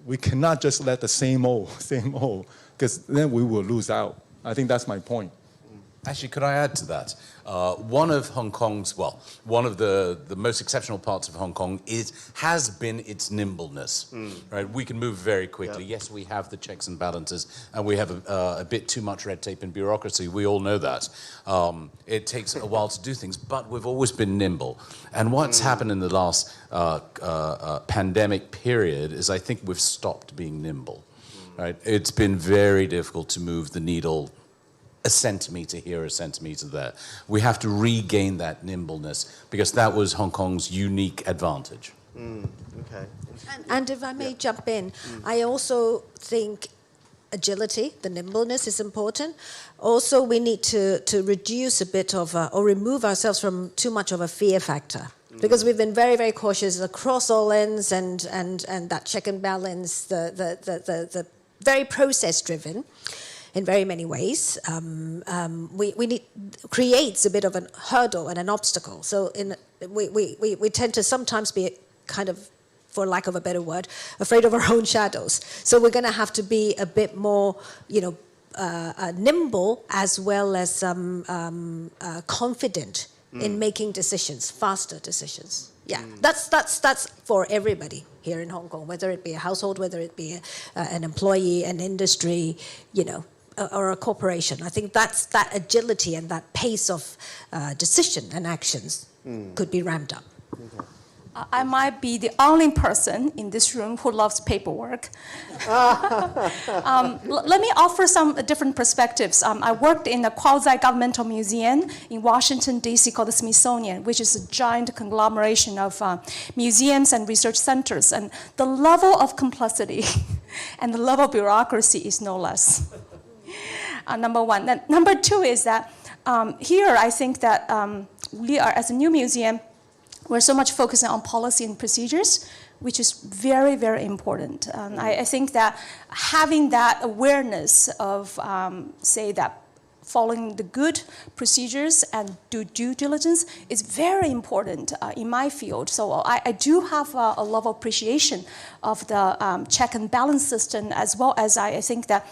We cannot just let the same old, because then we will lose out. I think that's my point. Actually, could I add to that? One of Hong Kong's, one of the most exceptional parts of Hong Kong has been its nimbleness, right? We can move very quickly. Yes, we have the checks and balances, and we have a bit too much red tape and bureaucracy. We all know that. It takes a while to do things, but we've always been nimble. And what's happened in the last pandemic period is I think we've stopped being nimble, right? It's been very difficult to move the needle a centimeter here, a centimeter there. We have to regain that nimbleness, because that was Hong Kong's unique advantage. Okay. And if I may jump in, I also think agility, the nimbleness is important. Also, we need to reduce a bit of, or remove ourselves from too much of a fear factor. Because we've been very, very cautious across all ends, and that check and balance, the very process-driven in very many ways, we need creates a bit of a hurdle and an obstacle. So we tend to sometimes be kind of, for lack of a better word, afraid of our own shadows. So we're going to have to be a bit more, nimble, as well as confident in making decisions, faster decisions. Yeah, that's for everybody here in Hong Kong, whether it be a household, whether it be an employee, an industry, or a corporation. I think that agility and that pace of decision and actions could be ramped up? I might be the only person in this room who loves paperwork. Let me offer some different perspectives. I worked in a quasi-governmental museum in Washington, D.C. called the Smithsonian, which is a giant conglomeration of museums and research centers. And the level of complexity and the level of bureaucracy is no less. Number one. Then, number two is that here I think that we are, as a new museum, we're so much focusing on policy and procedures, which is very, very important. I think that having that awareness of, say, that following the good procedures and due diligence is very important in my field. So I do have a level of appreciation of the check and balance system, as well as I think that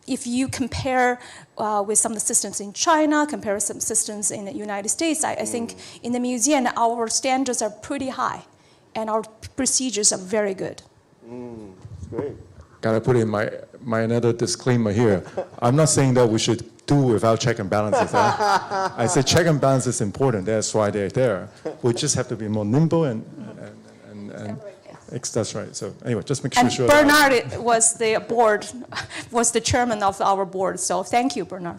if you compare with some of the systems in China, compare with some systems in the United States, I think in the museum, our standards are pretty high, and our procedures are very good. That's great. Gotta put in my another disclaimer here. I'm not saying that we should do without check and balances. I say check and balance is important. That's why they're there. We just have to be more nimble and that's right. So anyway, just make And sure. Bernard was the chairman of our board. So thank you, Bernard.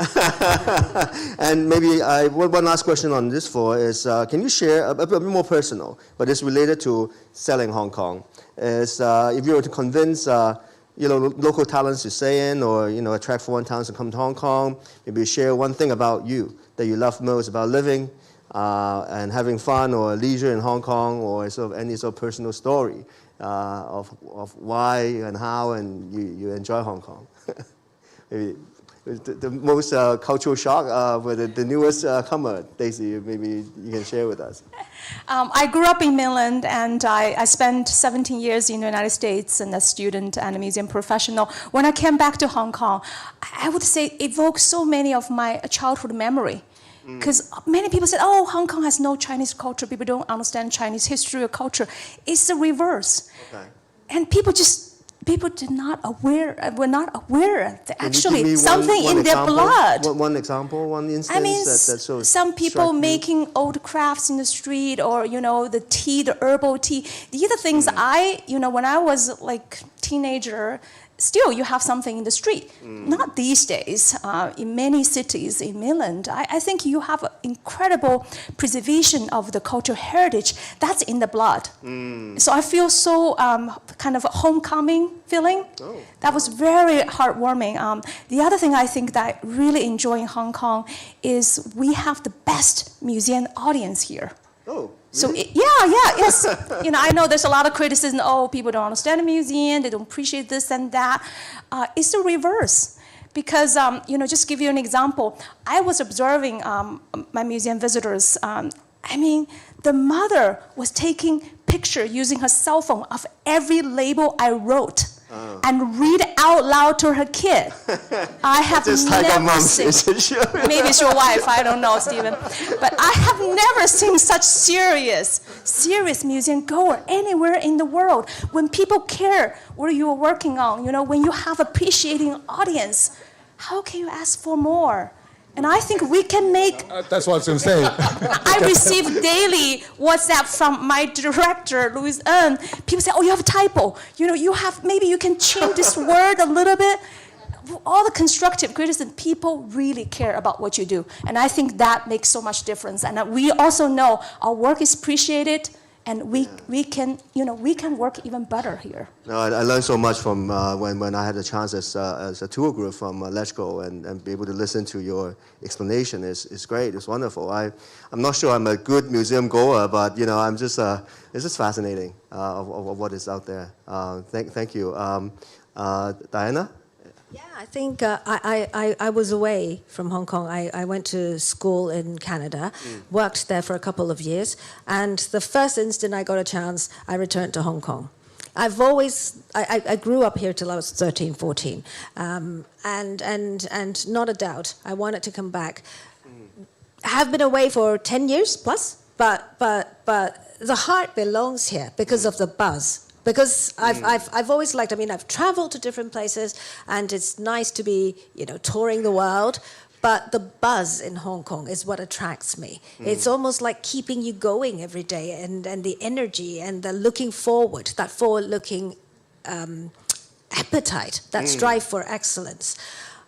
And maybe one last question on this floor is, can you share a bit more personal, but it's related to selling Hong Kong? Is if you were to convince local talents to stay in, or attract foreign talents to come to Hong Kong, maybe share one thing about you that you love most about living and having fun or leisure in Hong Kong, or sort of any sort of personal story of why and how and you enjoy Hong Kong. Maybe the most cultural shock with the newest comer, Daisy, maybe you can share with us. I grew up in mainland, and I spent 17 years in the United States as a student and a museum professional. When I came back to Hong Kong, I would say it evoked so many of my childhood memory. Because many people said, oh, Hong Kong has no Chinese culture. People don't understand Chinese history or culture. It's the reverse. Okay. And people were not aware that actually something in their blood. One example, one instance. I mean, that so some people making old crafts in the street, or the tea, the herbal tea. These are things when I was like teenager. Still, you have something in the street. Not these days. In many cities in mainland, I think you have an incredible preservation of the cultural heritage. That's in the blood. So I feel so kind of a homecoming feeling. Oh. That was very heartwarming. The other thing I think that I really enjoy in Hong Kong is we have the best museum audience here. Oh. So yes. I know there's a lot of criticism. Oh, people don't understand the museum. They don't appreciate this and that. It's the reverse, because just give you an example. I was observing my museum visitors. The mother was taking picture using her cell phone of every label I wrote. And read out loud to her kid. I have never seen. Maybe it's your wife. I don't know, Stephen. But I have never seen such serious museum goer anywhere in the world. When people care what you are working on, when you have appreciating audience, how can you ask for more? And I think we can make... that's what I was going to say. I receive daily WhatsApp from my director, Louis Ng. People say, oh, you have a typo. Maybe you can change this word a little bit. All the constructive criticism, people really care about what you do. And I think that makes so much difference. And we also know our work is appreciated, and we can work even better here. No, I learned so much from when I had a chance as a tour group from Let's Go and be able to listen to your explanation. It's great. It's wonderful. I'm not sure I'm a good museum goer, but I'm just it's just fascinating of what is out there. Thank you, Diana. Yeah, I think I was away from Hong Kong. I went to school in Canada, worked there for a couple of years, and the first instant I got a chance, I returned to Hong Kong. I grew up here till I was 13, 14, and not a doubt, I wanted to come back. I have been away for 10 years plus, but the heart belongs here because of the buzz. Because I've always liked, I've traveled to different places, and it's nice to be, touring the world. But the buzz in Hong Kong is what attracts me. It's almost like keeping you going every day, and the energy and the looking forward, that forward-looking appetite, that strive for excellence.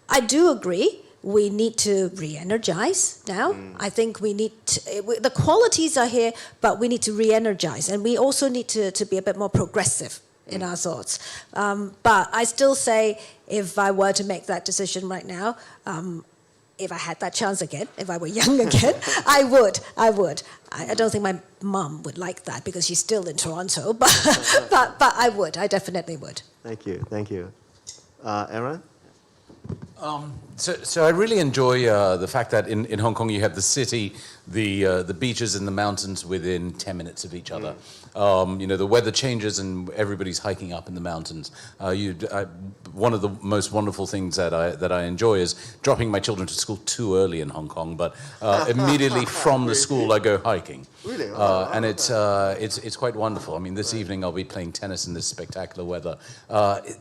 I do agree we need to re-energize now. I think we need the qualities are here, but we need to re-energize, and we also need to be a bit more progressive in our thoughts. But I still say, if I were to make that decision right now, if I had that chance again, if I were young again, I would. I don't think my mum would like that because she's still in Toronto, but I would. I definitely would. Thank you. Aaron? So I really enjoy the fact that in Hong Kong you have the city, the beaches and the mountains within 10 minutes of each other. The weather changes and everybody's hiking up in the mountains. One of the most wonderful things that I enjoy is dropping my children to school too early in Hong Kong, but immediately from the school I go hiking. Really? And it's quite wonderful. I mean, this evening I'll be playing tennis in this spectacular weather.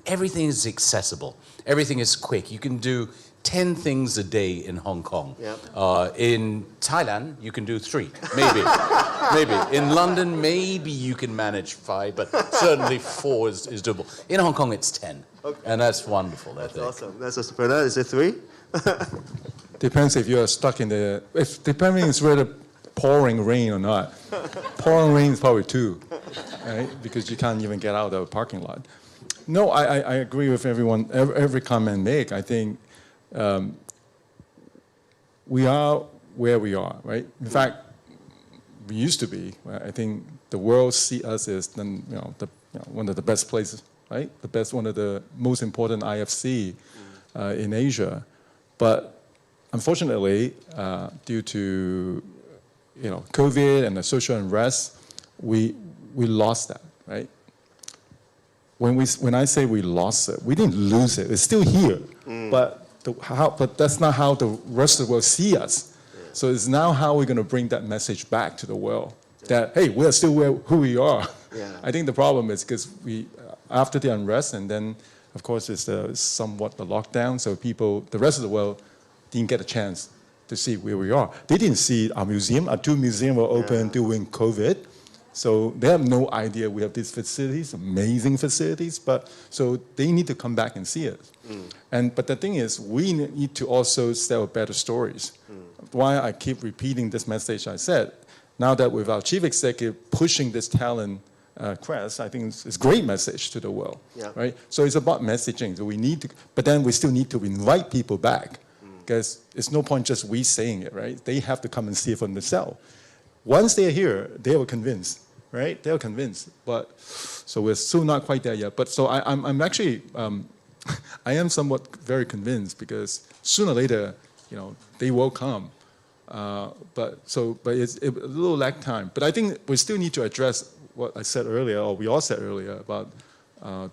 Everything is accessible. Everything is quick. You can do 10 things a day in Hong Kong. Yep. In Thailand, you can do 3, maybe. Maybe. In London, maybe you can manage 5, but certainly 4 is doable. In Hong Kong, it's 10. Okay. And that's wonderful, I think. Awesome. That's for that. Is it 3? Depends if you are stuck in the, depending it's whether pouring rain or not. Pouring rain is probably 2, right? Because you can't even get out of the parking lot. No, I agree with everyone, every comment make. I think we are where we are, right? In fact, we used to be. I think the world see us as one of the best places, right? One of the most important IFC in Asia. But unfortunately, due to COVID and the social unrest, we lost that, right? When I say we lost it, we didn't lose it. It's still here, but that's not how the rest of the world see us. Yeah. So it's now how we're going to bring that message back to the world that, hey, we're still who we are. Yeah. I think the problem is because after the unrest, and then of course it's somewhat the lockdown, so the rest of the world didn't get a chance to see where we are. They didn't see our museum. Our 2 museums were open during COVID. So they have no idea we have these facilities, amazing facilities, so they need to come back and see it. But the thing is, we need to also tell better stories. Why I keep repeating this message I said, now that with our chief executive pushing this talent quest, I think it's a great message to the world, right? So it's about messaging. So but then we still need to invite people back, because it's no point just we saying it, right? They have to come and see it for themselves. Once they're here, they were convinced, right? They were convinced. But so we're still not quite there yet. But so I'm actually, I am somewhat very convinced, because sooner or later, they will come. But it's a little lag time. But I think we still need to address what I said earlier, or we all said earlier, about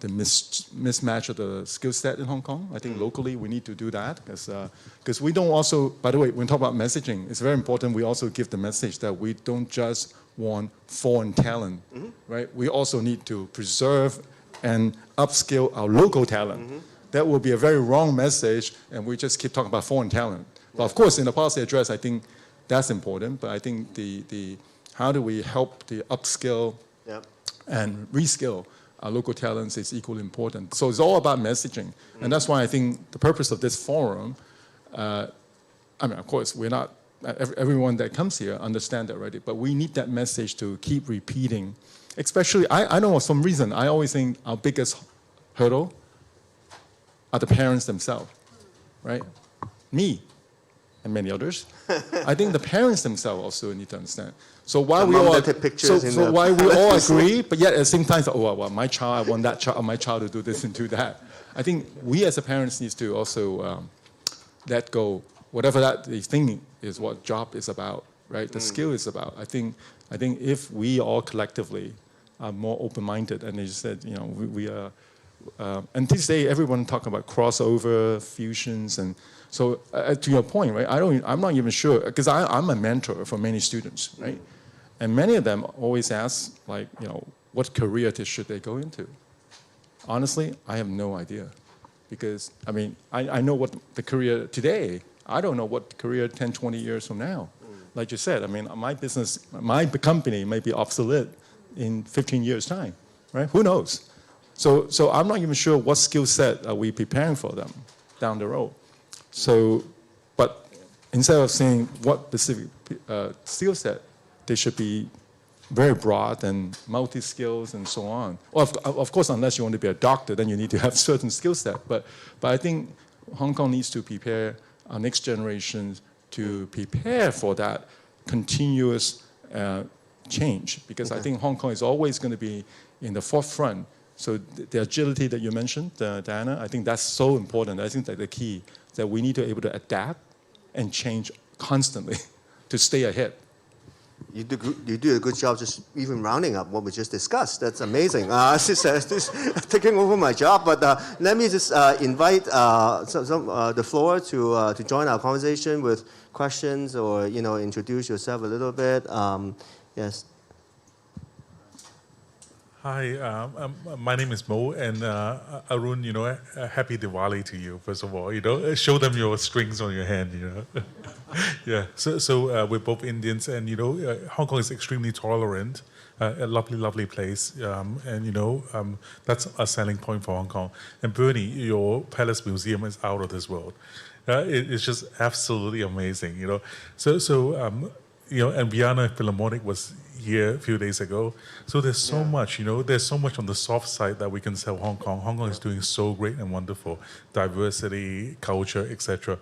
the mismatch of the skill set in Hong Kong. I think locally we need to do that, because we don't also, by the way, when we talk about messaging, it's very important we also give the message that we don't just want foreign talent, right? We also need to preserve and upskill our local talent. That will be a very wrong message, and we just keep talking about foreign talent. But of course, in the policy address, I think that's important, but I think the how do we help the upskill and reskill our local talents is equally important. So it's all about messaging. And that's why I think the purpose of this forum, of course, we're not, everyone that comes here understand that already, but we need that message to keep repeating. Especially, I know for some reason, I always think our biggest hurdle are the parents themselves, right? Me and many others. I think the parents themselves also need to understand. So while we all agree, but yet at the same time, my child, I want that child, my child to do this and do that. I think we as a parents need to also let go, whatever that they think is what job is about, right? The skill is about. I think if we all collectively are more open-minded, and they said, we are, and these days everyone talk about crossover, fusions, and so to your point, right? I'm not even sure, because I'm a mentor for many students, right? And many of them always ask, what career should they go into? Honestly, I have no idea, because I know what the career today I don't know what Korea 10, 20 years from now. Like you said, I mean, my company may be obsolete in 15 years' time, right? Who knows? So I'm not even sure what skill set are we preparing for them down the road. So, but instead of saying what specific skill set, they should be very broad and multi-skills and so on. Well, of course, unless you want to be a doctor, then you need to have certain skill set. But I think Hong Kong needs to prepare our next generation to prepare for that continuous change, because I think Hong Kong is always going to be in the forefront. So the agility that you mentioned, Diana, I think that's so important. I think that the key that we need to be able to adapt and change constantly to stay ahead. You do a good job just even rounding up what we just discussed. That's amazing. This taking over my job, but let me just invite the floor to join our conversation with questions or introduce yourself a little bit. Yes. Hi, my name is Mo, and Arun, happy Diwali to you, first of all. Show them your strings on your hand, Yeah, so we're both Indians, and, Hong Kong is extremely tolerant, a lovely, lovely place, and, that's a selling point for Hong Kong. And Bernie, your Palace Museum is out of this world. It's just absolutely amazing, and Vienna Philharmonic was here a few days ago. So there's so much, there's so much on the soft side that we can sell Hong Kong. Hong Kong is doing so great and wonderful. Diversity, culture, etc.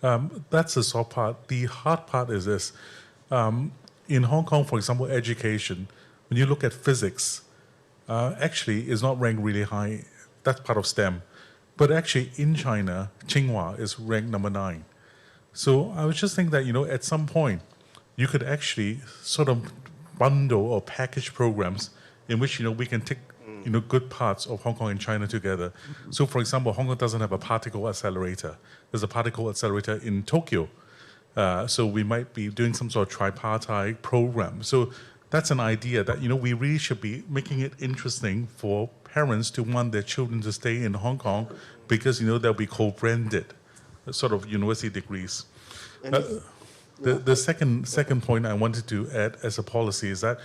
That's the soft part. The hard part is this. In Hong Kong, for example, education, when you look at physics, actually is not ranked really high. That's part of STEM. But actually in China, Tsinghua is ranked number 9. So I was just thinking that, at some point, you could actually sort of bundle or package programs in which, we can take, good parts of Hong Kong and China together. So, for example, Hong Kong doesn't have a particle accelerator. There's a particle accelerator in Tokyo. So we might be doing some sort of tripartite program. So that's an idea that, we really should be making it interesting for parents to want their children to stay in Hong Kong because, they'll be co-branded sort of university degrees. The second point I wanted to add as a policy is that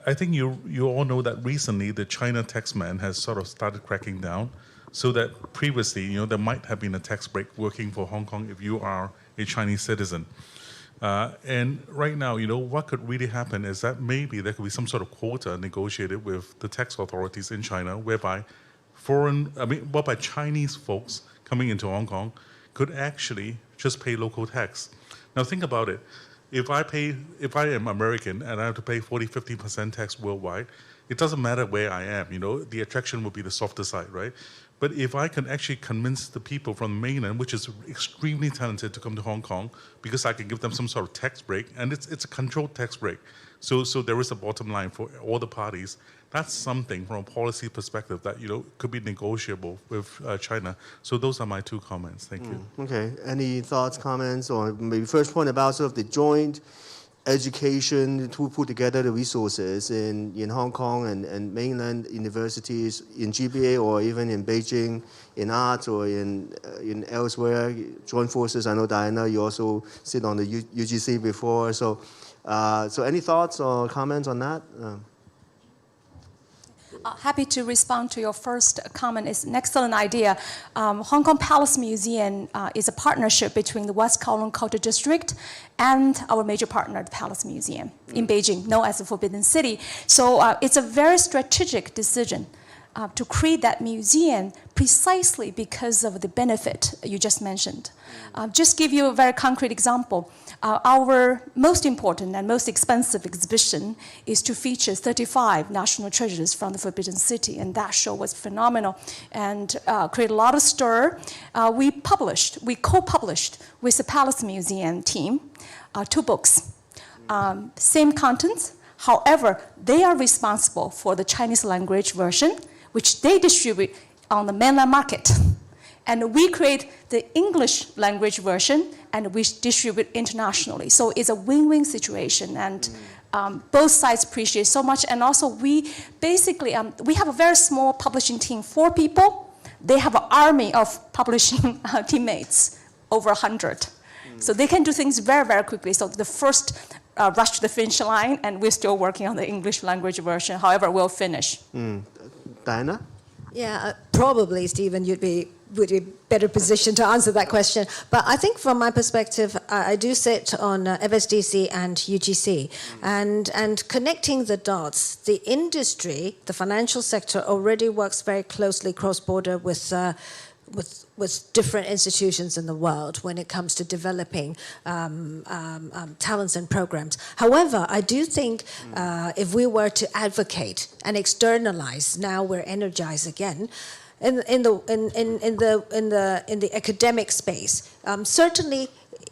I think you all know that recently the China taxman has sort of started cracking down, so that previously, there might have been a tax break working for Hong Kong if you are a Chinese citizen. And right now, what could really happen is that maybe there could be some sort of quota negotiated with the tax authorities in China, whereby Chinese folks coming into Hong Kong could actually just pay local tax. Now think about it. If I am American and I have to pay 40-50% tax worldwide, it doesn't matter where I am. The attraction will be the softer side, right? But if I can actually convince the people from mainland, which is extremely talented, to come to Hong Kong, because I can give them some sort of tax break, and it's a controlled tax break. So there is a bottom line for all the parties. That's something from a policy perspective that could be negotiable with China. So those are my 2 comments. Thank you. Okay. Any thoughts, comments, or maybe first point about sort of the joint education to put together the resources in Hong Kong and mainland universities in GBA or even in Beijing in art or in elsewhere joint forces. I know Diana, you also sit on the UGC before. So any thoughts or comments on that? Happy to respond to your first comment. It's an excellent idea. Hong Kong Palace Museum is a partnership between the West Kowloon Culture District and our major partner, the Palace Museum in Beijing, known as the Forbidden City. So it's a very strategic decision to create that museum precisely because of the benefit you just mentioned. Just give you a very concrete example. Our most important and most expensive exhibition is to feature 35 national treasures from the Forbidden City, and that show was phenomenal and created a lot of stir. We co-published with the Palace Museum team 2 books, same contents. However, they are responsible for the Chinese language version, which they distribute on the mainland market. And we create the English language version, and we distribute internationally. So it's a win-win situation, and both sides appreciate so much. And also, we basically, we have a very small publishing team, 4 people. They have an army of publishing teammates, over 100. So they can do things very, very quickly. So the first rush to the finish line, and we're still working on the English language version. However, we'll finish. Diana? Yeah, probably, Stephen, would be better positioned to answer that question. But I think from my perspective, I do sit on FSDC and UGC, and connecting the dots, the industry, the financial sector already works very closely cross-border with different institutions in the world when it comes to developing talents and programs. However, I do think if we were to advocate and externalize, now we're energized again, in the academic space, certainly.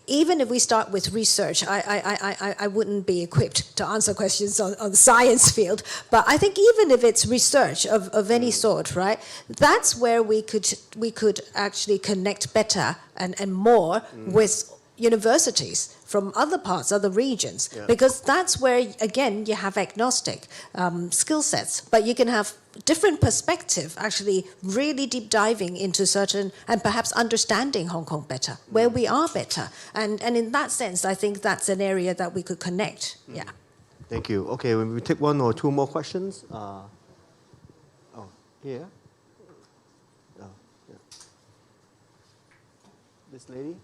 Even if we start with research, I wouldn't be equipped to answer questions on the science field. But I think even if it's research of any sort, right, that's where we could actually connect better and more with universities from other parts, other regions, because that's where, again, you have agnostic skill sets, but you can have different perspective, actually really deep diving into certain, and perhaps understanding Hong Kong better, where we are better. And in that sense, I think that's an area that we could connect, yeah. Thank you. Okay, we take one or two more questions. Here. Yeah. This lady?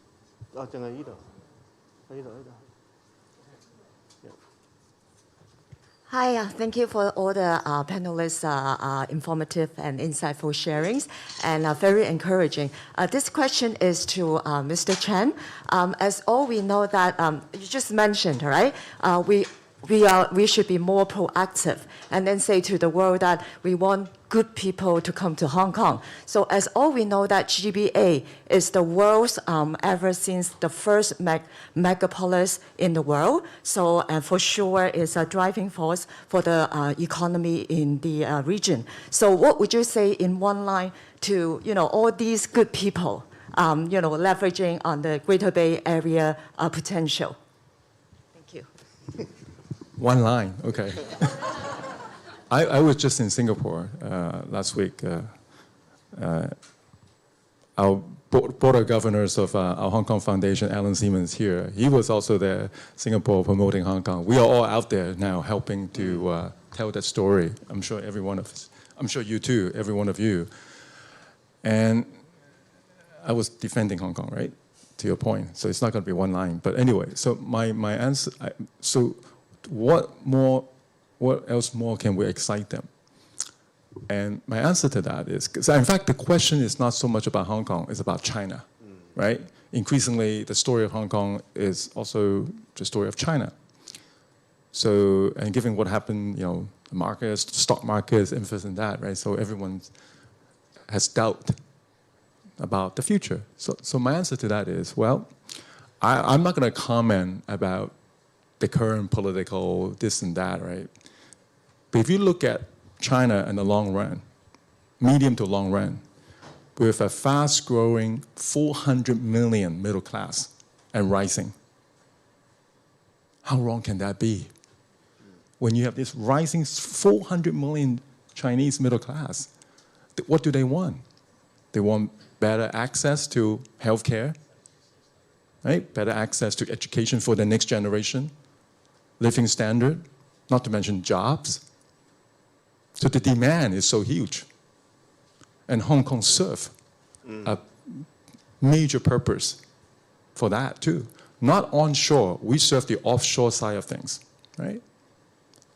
Hi, thank you for all the panelists' informative and insightful sharings, and very encouraging. This question is to Mr. Chen. As all we know that you just mentioned, right? We should be more proactive, and then say to the world that we want good people to come to Hong Kong. So as all we know that GBA is the world's, ever since the first megapolis in the world. So for sure is a driving force for the economy in the region. So what would you say in one line to, all these good people, leveraging on the Greater Bay Area potential? Thank you. One line, okay. I was just in Singapore last week. Our board of governors of our Hong Kong Foundation, Alan Siemens here, he was also there, Singapore, promoting Hong Kong. We are all out there now helping to tell that story. I'm sure every one of us, I'm sure you too, every one of you. And I was defending Hong Kong, right? To your point. So it's not going to be one line. But anyway, so my answer, what else more can we excite them? And my answer to that is, because in fact, the question is not so much about Hong Kong, it's about China, right? Increasingly, the story of Hong Kong is also the story of China. So, and given what happened, the markets, stock markets, this and that, right? So everyone has doubt about the future. So my answer to that is, well, I'm not going to comment about the current political this and that, right? But if you look at China in the long run, medium to long run, with a fast-growing 400 million middle class and rising, how wrong can that be? When you have this rising 400 million Chinese middle class, what do they want? They want better access to healthcare, right? Better access to education for the next generation, living standard, not to mention jobs. So the demand is so huge. And Hong Kong serves a major purpose for that too. Not onshore, we serve the offshore side of things, right?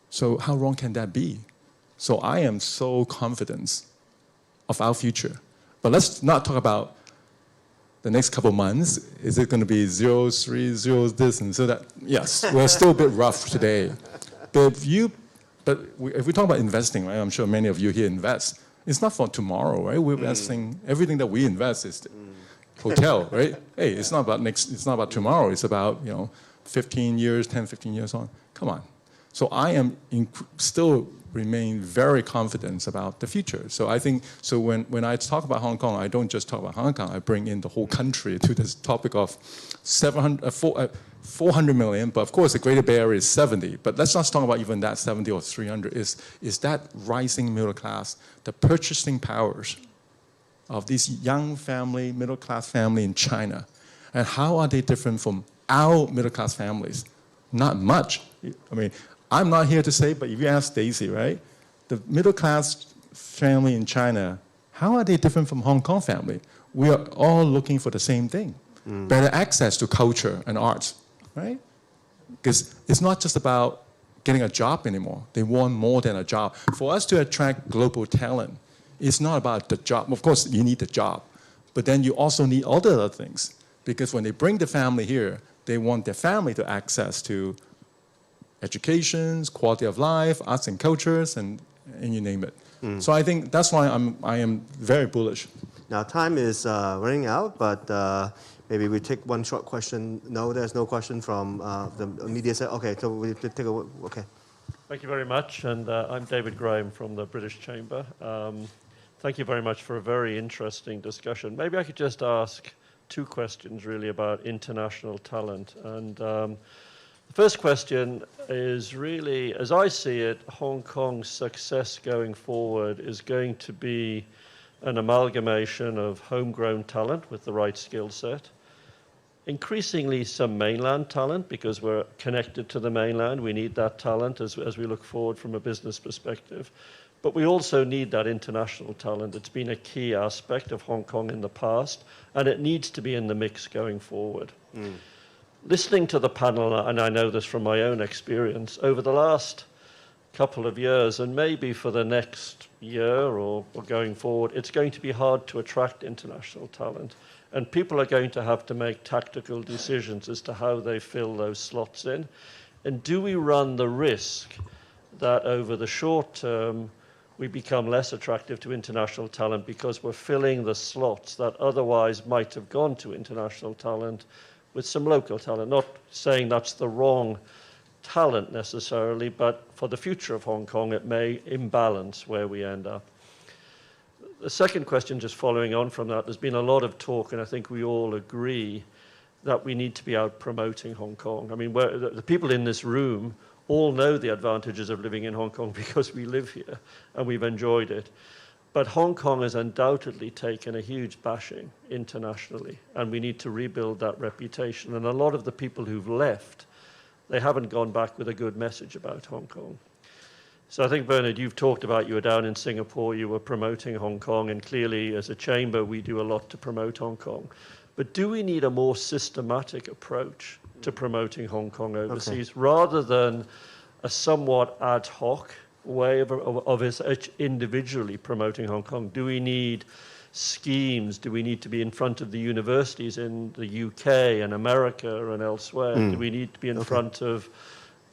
So how wrong can that be? So I am so confident of our future. But let's not talk about the next couple of months. Is it going to be 0, 3, 0, this and so that? Yes, we're still a bit rough today. But if we talk about investing, right? I'm sure many of you here invest. It's not for tomorrow, right? We're investing, everything that we invest is hotel, right? Hey, it's not about tomorrow. It's about 15 years, 10, 15 years on. Come on. So I am still remain very confident about the future. So I think, so when I talk about Hong Kong, I don't just talk about Hong Kong, I bring in the whole country to this topic of 400 million, but of course the Greater Bay Area is 70, but let's not talk about even that 70 or 300, is that rising middle class, the purchasing powers of this young family, middle class family in China, And how are they different from our middle-class families? Not much. I mean, I'm not here to say, but if you ask Daisy, right, the middle-class family in China, how are they different from Hong Kong family? We are all looking for the same thing, better access to culture and arts, right? Because it's not just about getting a job anymore. They want more than a job. For us to attract global talent, it's not about the job. Of course, you need the job, but then you also need all the other things. Because when they bring the family here, they want their family to access to education, quality of life, arts and cultures, and you name it. So I think that's why I am very bullish. Now, time is running out, but maybe we take one short question. No, there's no question from the media side. Okay, so we take a, okay. Thank you very much, and I'm David Graham from the British Chamber. Thank you very much for a very interesting discussion. Maybe I could just ask two questions really about international talent. And the first question is really, as I see it, Hong Kong's success going forward is going to be an amalgamation of homegrown talent with the right skill set, increasingly some mainland talent because we're connected to the mainland. We need that talent as we look forward from a business perspective. But we also need that international talent. It's been a key aspect of Hong Kong in the past, and it needs to be in the mix going forward. Listening to the panel, and I know this from my own experience, over the last couple of years, and maybe for the next year or going forward, it's going to be hard to attract international talent. And people are going to have to make tactical decisions as to how they fill those slots in. And do we run the risk that over the short term, we become less attractive to international talent because we're filling the slots that otherwise might have gone to international talent with some local talent? Not saying that's the wrong talent necessarily, but for the future of Hong Kong, it may imbalance where we end up. The second question, just following on from that, there's been a lot of talk, and I think we all agree that we need to be out promoting Hong Kong. I mean, the people in this room all know the advantages of living in Hong Kong because we live here and we've enjoyed it. But Hong Kong has undoubtedly taken a huge bashing internationally, and we need to rebuild that reputation. And a lot of the people who've left, they haven't gone back with a good message about Hong Kong. So I think, Bernard, you've talked about you were down in Singapore, you were promoting Hong Kong, and clearly as a chamber, we do a lot to promote Hong Kong. But do we need a more systematic approach to promoting Hong Kong overseas, rather than a somewhat ad hoc way of individually promoting Hong Kong? Do we need schemes? Do we need to be in front of the universities in the UK and America and elsewhere? Do we need to be in front of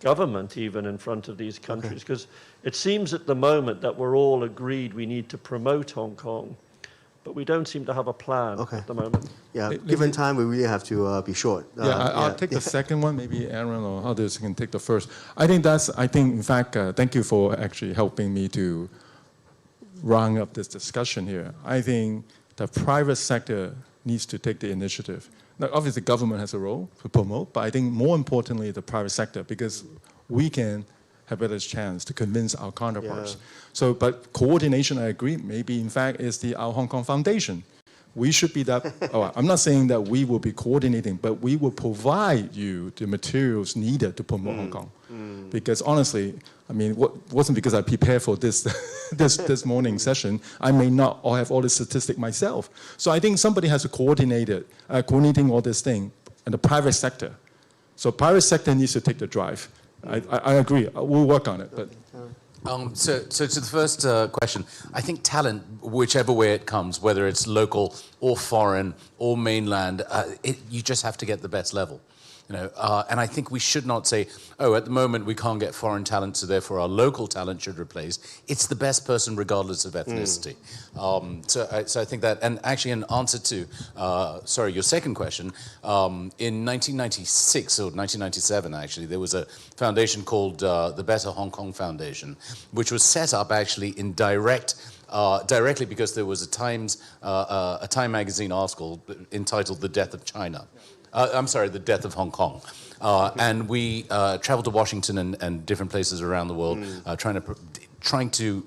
government, even in front of these countries? Because it seems at the moment that we're all agreed we need to promote Hong Kong, but we don't seem to have a plan at the moment. Yeah, given time, we really have to be short. I'll take the second one. Maybe Aaron or others can take the first. I think, in fact, thank you for actually helping me to round up this discussion here. I think the private sector needs to take the initiative. Now, obviously, government has a role to promote, but I think more importantly, the private sector, because we can have better chance to convince our counterparts. So, but coordination, I agree, maybe in fact is our Hong Kong Foundation. We should be that, I'm not saying that we will be coordinating, but we will provide you the materials needed to promote Hong Kong. Because honestly, I mean, wasn't because I prepared for this this morning session. I may not have all the statistics myself. So I think somebody has to coordinate it, coordinating all this thing, and the private sector. So private sector needs to take the drive. I agree. We'll work on it. But So to the first question, I think talent, whichever way it comes, whether it's local or foreign or mainland, you just have to get the best level. And I think we should not say, oh, at the moment we can't get foreign talent, so therefore our local talent should replace. It's the best person regardless of ethnicity. So I think that, and actually in answer to, your second question, in 1996 or 1997 actually, there was a foundation called the Better Hong Kong Foundation, which was set up actually in directly because there was a Time magazine article entitled "The Death of China." The Death of Hong Kong. And we traveled to Washington and different places around the world, trying to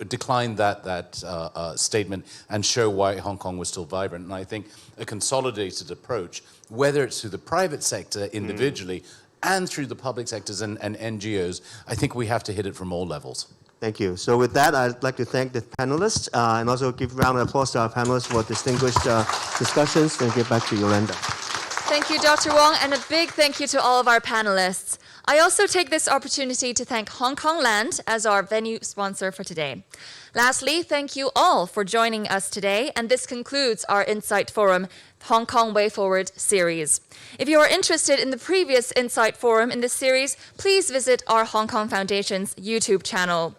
decline that statement and show why Hong Kong was still vibrant. And I think a consolidated approach, whether it's through the private sector individually and through the public sectors and NGOs, I think we have to hit it from all levels. Thank you. So with that, I'd like to thank the panelists and also give a round of applause to our panelists for distinguished discussions. And get back to Yolanda. Thank you, Dr. Wong, and a big thank you to all of our panelists. I also take this opportunity to thank Hong Kong Land as our venue sponsor for today. Lastly, thank you all for joining us today, and this concludes our Insight Forum Hong Kong Way Forward series. If you are interested in the previous Insight Forum in this series, please visit our Hong Kong Foundation's YouTube channel.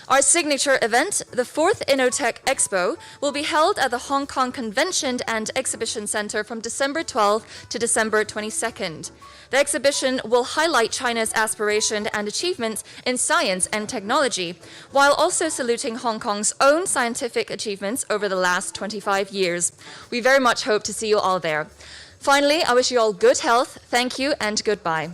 Our signature event, the 4th Innotech Expo, will be held at the Hong Kong Convention and Exhibition Center from December 12th to December 22nd. The exhibition will highlight China's aspiration and achievements in science and technology, while also saluting Hong Kong's own scientific achievements over the last 25 years. We very much hope to see you all there. Finally, I wish you all good health, thank you, and goodbye.